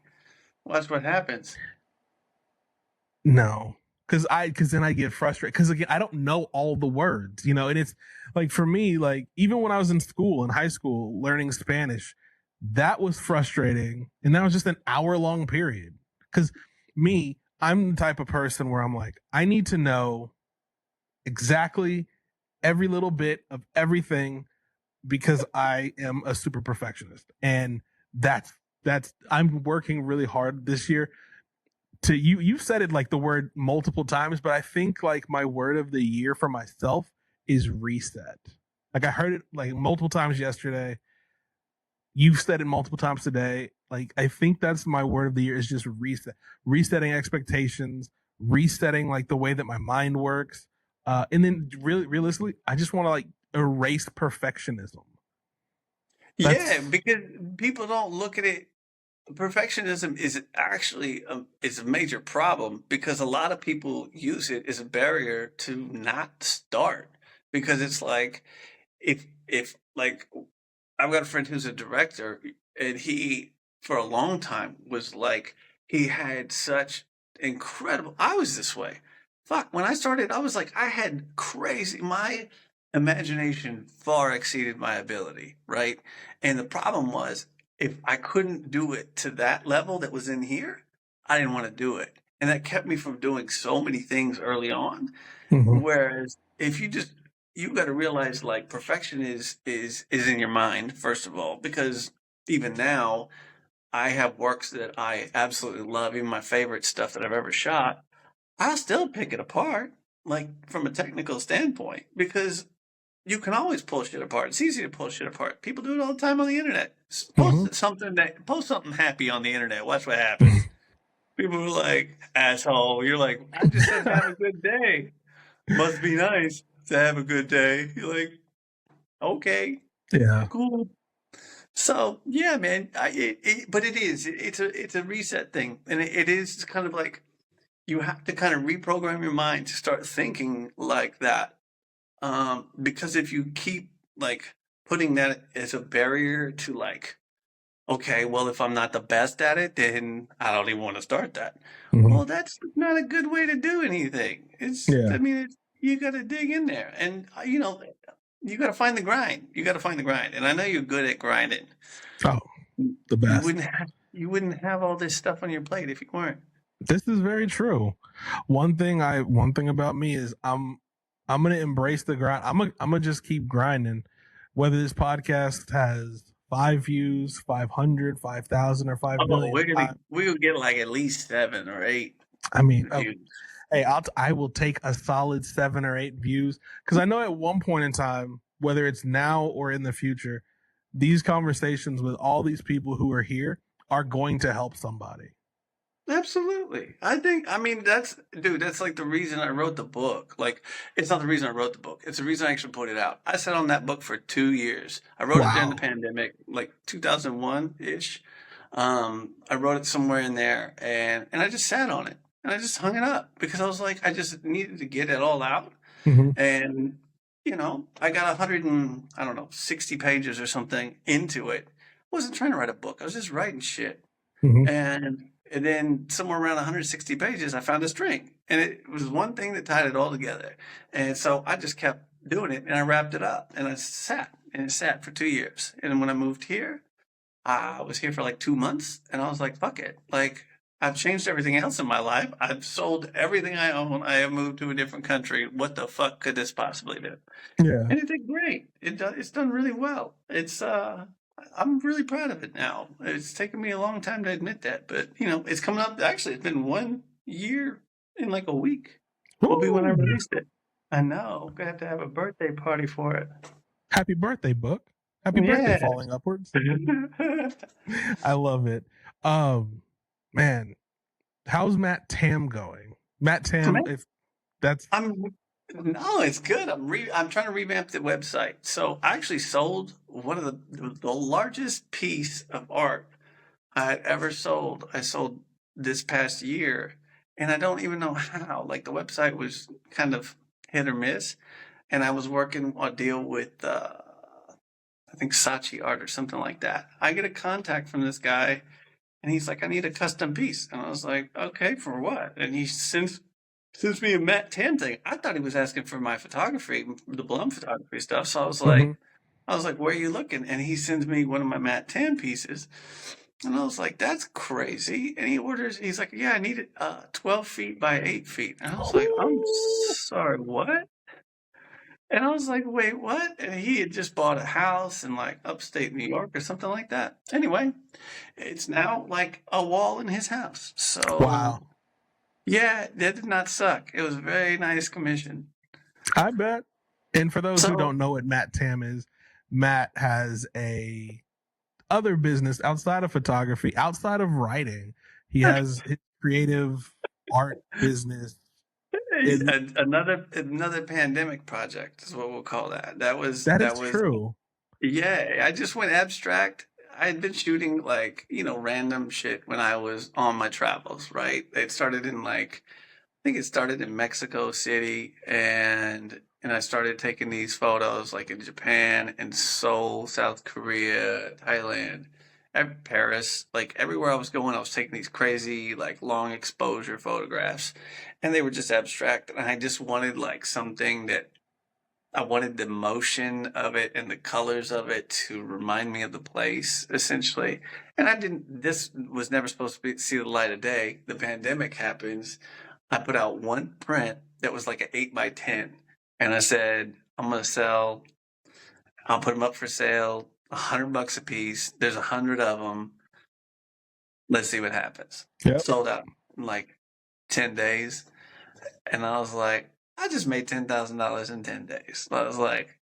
Watch what happens. No, because then I get frustrated because again I don't know all the words, and it's like for me, like even when I was in high school, learning Spanish, that was frustrating, and that was just an hour-long period. Because I'm the type of person where I'm like, I need to know exactly every little bit of everything because I am a super perfectionist, and that's I'm working really hard this year to you said it like the word multiple times, but I think like my word of the year for myself is reset. Like I heard it like multiple times yesterday. You've said it multiple times today. Like I think that's my word of the year is just resetting expectations, resetting like the way that my mind works. And then really realistically, I just want to like erase perfectionism. Yeah, That's because people don't look at it. Perfectionism is actually is a major problem because a lot of people use it as a barrier to not start because it's like if like I've got a friend who's a director and he for a long time was like he had such incredible I was this way. Fuck, when I started I was like I had crazy my imagination far exceeded my ability, right? And the problem was if I couldn't do it to that level that was in here, I didn't want to do it. And that kept me from doing so many things early on. mm-hmm. Whereas if you got to realize like perfection is in your mind first of all because even now I have works that I absolutely love, even my favorite stuff that I've ever shot. I'll still pick it apart, like from a technical standpoint, because you can always pull shit apart. It's easy to pull shit apart. People do it all the time on the internet. Mm-hmm. Post something happy on the internet. Watch what happens. People are like, asshole. You're like, I just said have a good day. Must be nice to have a good day. You're like, okay, Yeah. cool. So yeah, man. But it is. It's a reset thing, and it is kind of like you have to kind of reprogram your mind to start thinking like that. Because if you keep like putting that as a barrier to like, okay, well, if I'm not the best at it, then I don't even want to start that. Mm-hmm. Well, that's not a good way to do anything. Yeah. I mean, you got to dig in there and, you got to find the grind. You got to find the grind. And I know you're good at grinding. Oh, the You best. wouldn't have all this stuff on your plate if you weren't. This is very true. One thing about me is I'm gonna embrace the grind. I'm gonna just keep grinding. Whether this podcast has 5 views, 500, 5,000, or 5 Oh, million. we'll get like at least 7 or 8. I mean, oh, views. hey, I will take a solid 7 or 8 views because I know at one point in time, whether it's now or in the future, these conversations with all these people who are here are going to help somebody. Absolutely. I mean, that's like the reason I wrote the book. Like, it's not the reason I wrote the book. It's the reason I actually put it out. I sat on that book for 2 years. I wrote it during the Wow. pandemic, like 2001-ish. I wrote it somewhere in there and I just sat on it and I just hung it up because I was like, I just needed to get it all out. Mm-hmm. And, I got 100 and, I don't know, 60 pages or something into it. I wasn't trying to write a book. I was just writing shit. Mm-hmm. And then somewhere around 160 pages, I found a string, and it was one thing that tied it all together. And so I just kept doing it, and I wrapped it up, and it sat for 2 years. And when I moved here, I was here for like 2 months, and I was like, fuck it. Like, I've changed everything else in my life. I've sold everything I own. I have moved to a different country. What the fuck could this possibly do? Yeah. And it did great. It's done really well. I'm really proud of it now. It's taken me a long time to admit that, but it's coming up. Actually, it's been 1 year in like a week. Will be when I Woo! released it. I know. Gonna have to have a birthday party for it. Happy birthday, book. Happy birthday, Yeah. falling upwards. I love it. Man, how's Matt Tam going? Matt Tam, Man, if that's I'm no, it's good. I'm trying to revamp the website. So I actually sold one of the largest piece of art I had ever sold. I sold this past year, and I don't even know how. Like the website was kind of hit or miss, and I was working a deal with I think Saatchi Art or something like that. I get a contact from this guy, and he's like, "I need a custom piece," and I was like, "Okay, for what?" And he sends me a Matt Tan thing. I thought he was asking for my photography, the Blum photography stuff. So mm-hmm. I was like, where are you looking? And he sends me one of my Matt Tan pieces. And I was like, that's crazy. And he's like, yeah, I need it 12 feet by 8 feet. And I was like, I'm sorry, what? And I was like, wait, what? And he had just bought a house in like upstate New York or something like that. Anyway, it's now like a wall in his house. So, Wow. yeah, that did not suck. It was a very nice commission. I bet. And for those who So, don't know what Matt Tam is, Matt has a other business outside of photography, outside of writing. He has his creative art business. another pandemic project is what we'll call that. That is That was true. yeah. I just went abstract. I had been shooting like random shit when I was on my travels. Right, it started in like I think it started in Mexico City, and I started taking these photos like in Japan and Seoul, South Korea, Thailand, and Paris. Like everywhere I was going, I was taking these crazy like long exposure photographs, and they were just abstract. And I just wanted like something that I wanted the motion of it and the colors of it to remind me of the place, essentially. And I didn't. This was never supposed to see the light of day. The pandemic happens. I put out one print that was like an 8 by 10, and I said, "I'm gonna sell. I'll put them up for sale, $100 a piece. There's 100 of them. Let's see what happens." Yep. Sold out in like 10 days, and I was like, I just made $10,000 in 10 days. I was like,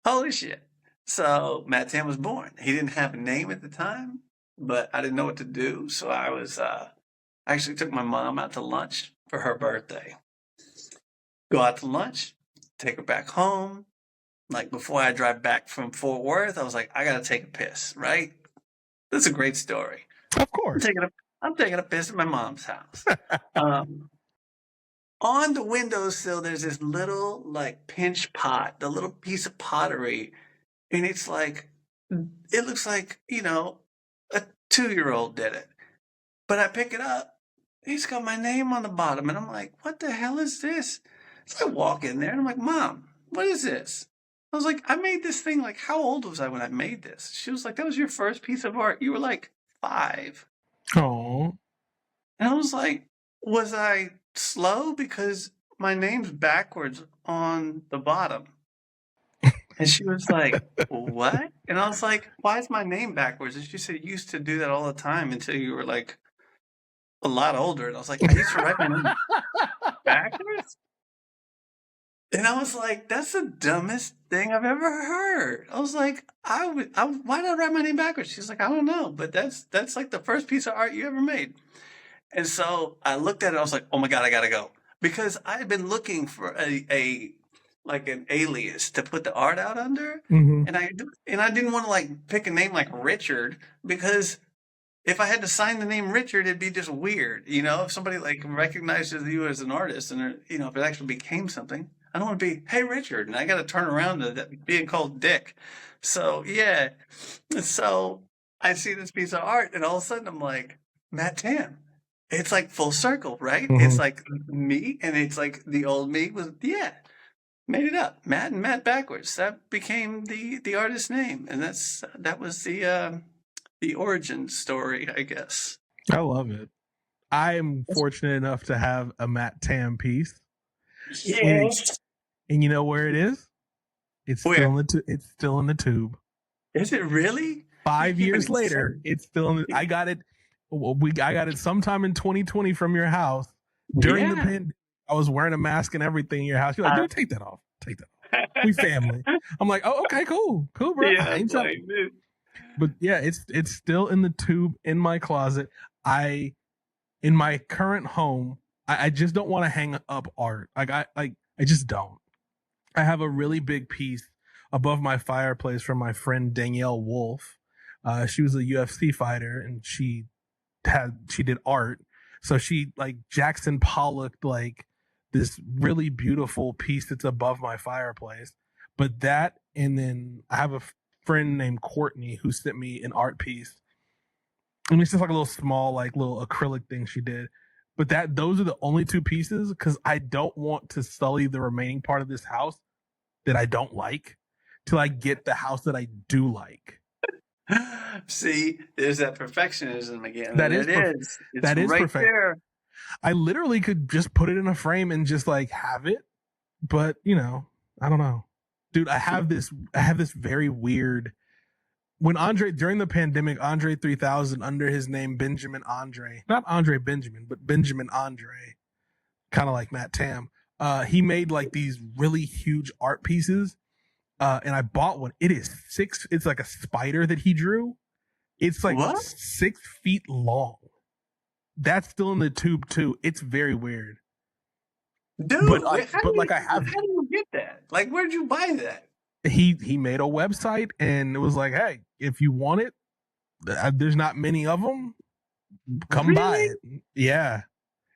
holy shit! So Matt Tam was born. He didn't have a name at the time, but I didn't know what to do, so I actually took my mom out to lunch for her birthday. Go out to lunch, take her back home. Like before I drive back from Fort Worth, I was like, I gotta take a piss, right? That's a great story. Of I'm course. taking a I'm taking a piss at my mom's house. Um, on the windowsill, there's this little like pinch pot, the little piece of pottery, and it looks like a 2-year-old did it. But I pick it up. He's got my name on the bottom. And I'm like, what the hell is this? So I walk in there and I'm like, Mom, what is this? I was like, I made this thing. Like, how old was I when I made this? She was like, that was your first piece of art. You were like 5. Oh. And I was like, was I slow? Because my name's backwards on the bottom. And she was like, what? And I was like, why is my name backwards? And she said, you used to do that all the time until you were like a lot older, and I was like, I used to write my name backwards. And I was like, that's the dumbest thing I've ever heard. I was like, why did I write my name backwards? She's like, I don't know, but that's like the first piece of art you ever made. And so I looked at it. I was like, oh my God, I gotta go, because I had been looking for a like an alias to put the art out under, Mm-hmm. and I didn't want to like pick a name like Richard, because if I had to sign the name Richard, it'd be just weird, if somebody like recognizes you as an artist, and if it actually became something. I don't want to be, hey Richard, and I got to turn around to being called Dick. So yeah, so I see this piece of art, and all of a sudden I'm like, Matt Tam. It's like full circle, right? It's Mm-hmm. like me, and it's like the old me was, yeah, made it up. Matt and Matt backwards. That became the artist's name, and that was the origin story, I guess. I love it. I am fortunate enough to have a Matt Tam piece. Yes. And you know where it is? It's Where? it's still in the tube. Is it really? 5 years later, it's still in I got it. I got it sometime in 2020 from your house during the Yeah. pandemic. I was wearing a mask and everything in your house. You're like, dude, take that off. Take that off. We family. I'm like, oh, okay, cool, bro. Yeah, I ain't like, but yeah, it's still in the tube in my closet. In my current home, I just don't want to hang up art. I just don't. I have a really big piece above my fireplace from my friend Danielle Wolf. She was a UFC fighter, and she did art. So she like Jackson Pollock like this really beautiful piece that's above my fireplace. But that, and then I have a friend named Courtney who sent me an art piece, and it's just like a little small like little acrylic thing she did. But those are the only two pieces, because I don't want to sully the remaining part of this house that I don't like till I get the house that I do like. see, there's that perfectionism again. That and is it's that is right perfect. there. I literally could just put it in a frame and just like have it, but I don't know, dude. I have this very weird. When Andre, during the pandemic, Andre 3000 under his name Benjamin Andre, not Andre Benjamin, but Benjamin Andre, kind of like Matt Tam. He made like these really huge art pieces. And I bought one. It's like a spider that he drew. It's like What? 6 feet long. That's still in the tube too. It's very weird. Dude, But how do you get that? Like, where'd you buy that? he made a website, and it was like, hey, if you want it, there's not many of them. Come buy Really? it. Yeah,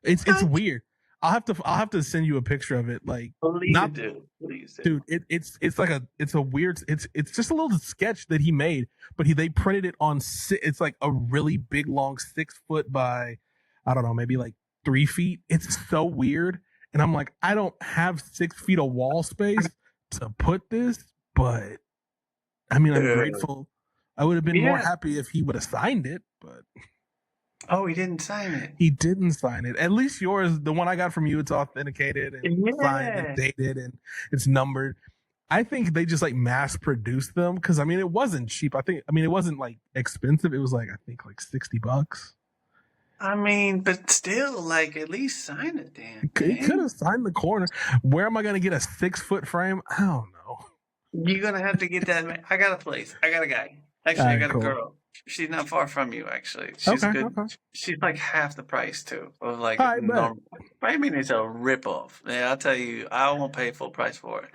it's weird. I'll have to send you a picture of it. Like, Please not do. Please do. dude, it's like it's a weird, it's just a little sketch that he made, but they printed it on, it's like a really big long 6 foot by, I don't know, maybe like 3 feet. It's so weird, and I'm like, I don't have 6 feet of wall space to put this, but I mean, I'm grateful. I would have been more happy if he would have signed it, but Oh, he didn't sign it. he didn't sign it. At least yours, the one I got from you, it's authenticated and signed and dated and it's numbered. I think they just like mass produced them, because I mean, it wasn't cheap. It wasn't like expensive. It was like, I think like $60. I mean, but still, like, at least sign it, Dan. He could have signed the corner. Where am I going to get a 6 foot frame? I don't know. You're gonna have to get that. I got a place. I got a guy. Actually, I got a girl. She's not far from you. Actually, she's good. Okay. She's like half the price too of like normal. I mean, it's a ripoff. Yeah, I'll tell you, I won't pay full price for it.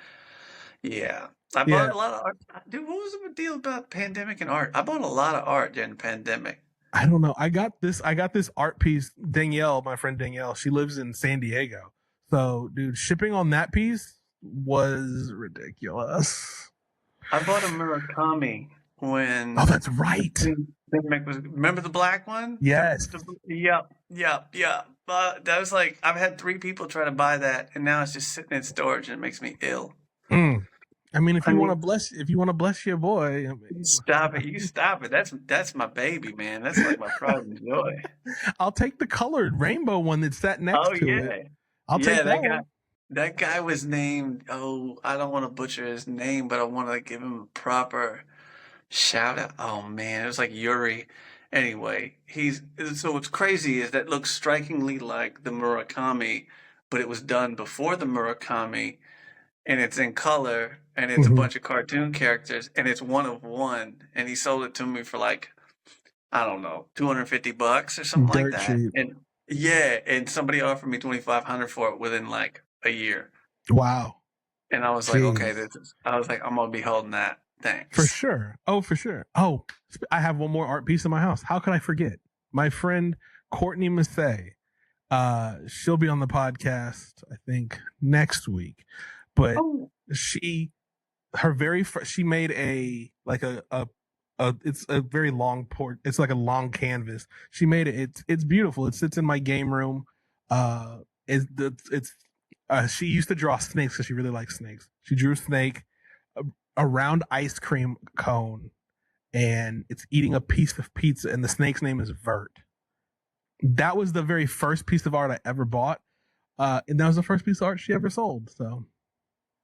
Yeah, I bought a lot of art. Dude, what was the deal about pandemic and art? I bought a lot of art during the pandemic. I don't know. I got this art piece. Danielle, my friend Danielle, she lives in San Diego. So, dude, shipping on that piece was ridiculous. I bought a Murakami when. Oh, that's right. Remember the black one? Yes. Yep. That was like, I've had 3 people try to buy that, and now it's just sitting in storage, and it makes me ill. I mean, if you want to bless your boy, stop it. You stop it. That's my baby, man. That's like my pride and joy. I'll take the colored rainbow one that's sat next to it. I'll take that guy. That guy was named. Oh, I don't want to butcher his name, but I want to give him a proper shout out. Oh man, it was like Yuri, Anyway, so what's crazy is that looks strikingly like the Murakami, but it was done before the Murakami, and it's in color, and it's a Hmm. bunch of cartoon characters, and it's one of one, and he sold it to me for like, I don't know, $250 or something like Dirt that. cheap. And yeah, and somebody offered me 2,500 for it within like a year. Wow. And I was like, okay, Jeez. I was like, I'm gonna be holding that. For Thanks. sure. Oh, for sure. Oh, I have one more art piece in my house. How could I forget? My friend Courtney Massey. She'll be on the podcast, I think, next week. But Oh, she her very first she made a like a it's a very long port, it's like a long canvas. She made it, it's beautiful. It sits in my game room. It's she used to draw snakes because she really likes snakes. She drew a snake, a round ice cream cone, and it's eating a piece of pizza, and the snake's name is Vert. That was the very first piece of art I ever bought, and that was the first piece of art she ever sold. So,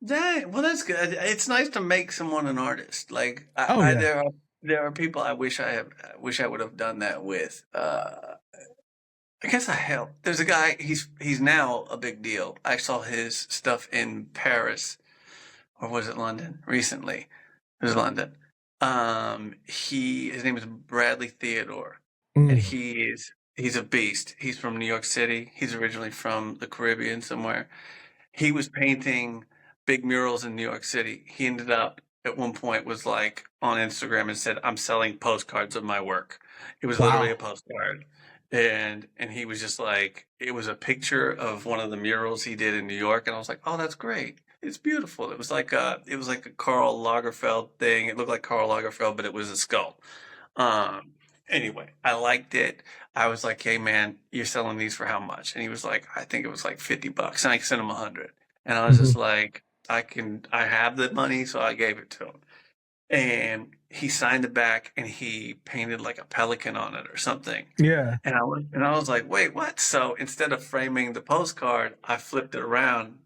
dang. Well, that's good. It's nice to make someone an artist. Like oh yeah, there are people I wish I would have done that with. I guess I helped. There's a guy. He's now a big deal. I saw his stuff in Paris, or was it London recently? It was London. His name is Bradley Theodore, and mm, he's a beast. He's from New York City. He's originally from the Caribbean somewhere. He was painting big murals in New York City. He ended up at one point was like on Instagram and said, "I'm selling postcards of my work." It was literally a wow, postcard. And he was just like, it was a picture of one of the murals he did in New York, and I was like, "Oh, that's great. It's beautiful." It was like a Karl Lagerfeld thing. It looked like Karl Lagerfeld, but it was a skull. Um, anyway, I liked it. I was like, "Hey man, you're selling these for how much?" And he was like, "I think it was like $50." And I sent him 100. And I was hmm, just like, I have the money, so I gave it to him. And he signed it back and he painted like a pelican on it or something. yeah, And I was like, wait, what? So instead of framing the postcard, I flipped it around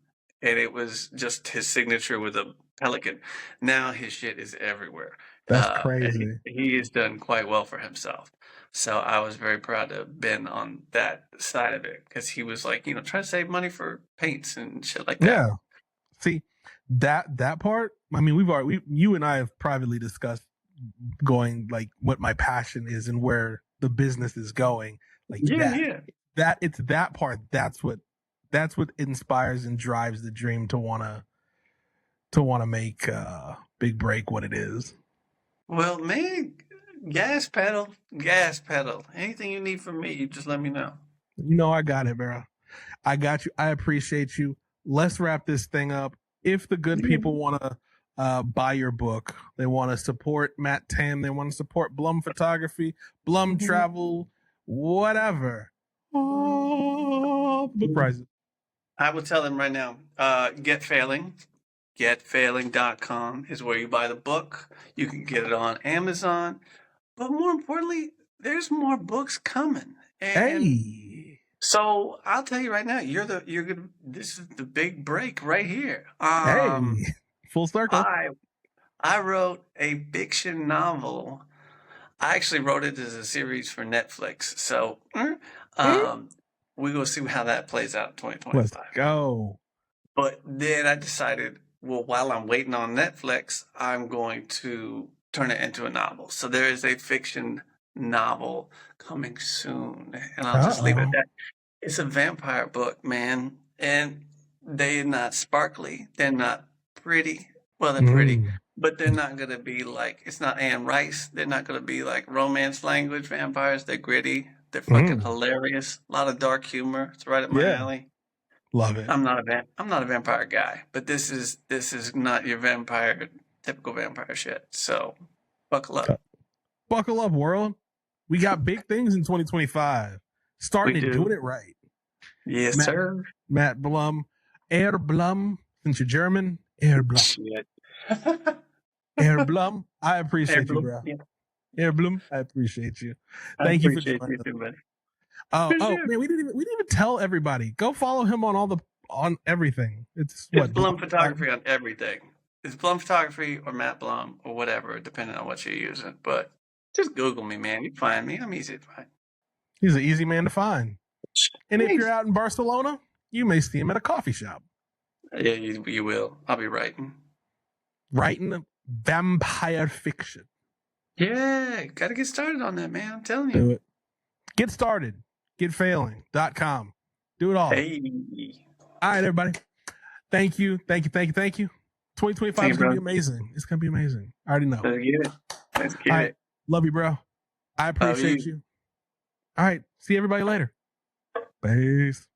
and it was just his signature with a pelican. Now his shit is everywhere. that's And crazy. he has done quite well for himself. So I was very proud to have been on that side of it because he was like, trying to save money for paints and shit like that. Yeah, see that part. I mean, you and I have privately discussed going like what my passion is and where the business is going. Like Yeah, yeah. that it's that part. That's what inspires and drives the dream to wanna make Big Break what it is. Well, man, gas pedal, gas pedal. Anything you need from me, you just let me know. You know I got it, bro. I got you. I appreciate you. Let's wrap this thing up. If the good Yeah. people want to buy your book, they want to support Matt Tam, they want to support Blum Photography, Blum Travel, whatever. Oh, book prices. I will tell them right now. Get Failing. Getfailing.com is where you buy the book. You can get it on Amazon. But more importantly, there's more books coming. And Hey, so I'll tell you right now, you're gonna this is the big break right here. hey, full circle. I I wrote a fiction novel. I actually wrote it as a series for Netflix. So Mm, um we will see how that plays out in let's 2025. go. But then I decided, well, while I'm waiting on Netflix, I'm going to turn it into a novel. So there is a fiction novel coming soon, and I'll Uh just leave it at oh. that. It's a vampire book, man, and they're not sparkly. They're not pretty. Well, they're pretty, Mm, but they're not going to be like, it's not Anne Rice. They're not going to be like romance language vampires. They're gritty. They're fucking mm. hilarious. A lot of dark humor. It's right up my Yeah, alley. love it. I'm not a vampire guy, but this is not your typical vampire shit. So buckle up. Buckle up, world. We got big things in 2025. We Starting it, doing do. it right. Yes, Matt sir. Matt Blum, Air Blum. Since you're German, Air Blum, Shit. Air Blum. I Hey, appreciate you, bro. bro. Yeah, Air Blum, I appreciate you. I Thank you for appreciate joining you us. too, buddy. Oh, For oh sure. man, we didn't even tell everybody. Go follow him on everything. It's It's what Blum Blum photography Photography. on everything. It's Blum photography or Matt Blum or whatever, depending on what you're using. But Just Google me, man. You find me. I'm easy to find. He's an easy man to find. And if Thanks. you're out in Barcelona, you may see him at a coffee shop. Yeah, you will. I'll be writing. Writing vampire fiction. Yeah, got to get started on that, man. I'm telling Do you. it. Get started. Getfailing.com. Do it all. Hey. All right, everybody. Thank you. 2025 is going to be amazing. It's going to be amazing. I already know. Let's get it. Let's get all right. it. Love you, bro. I appreciate you. All right. See everybody later. Peace.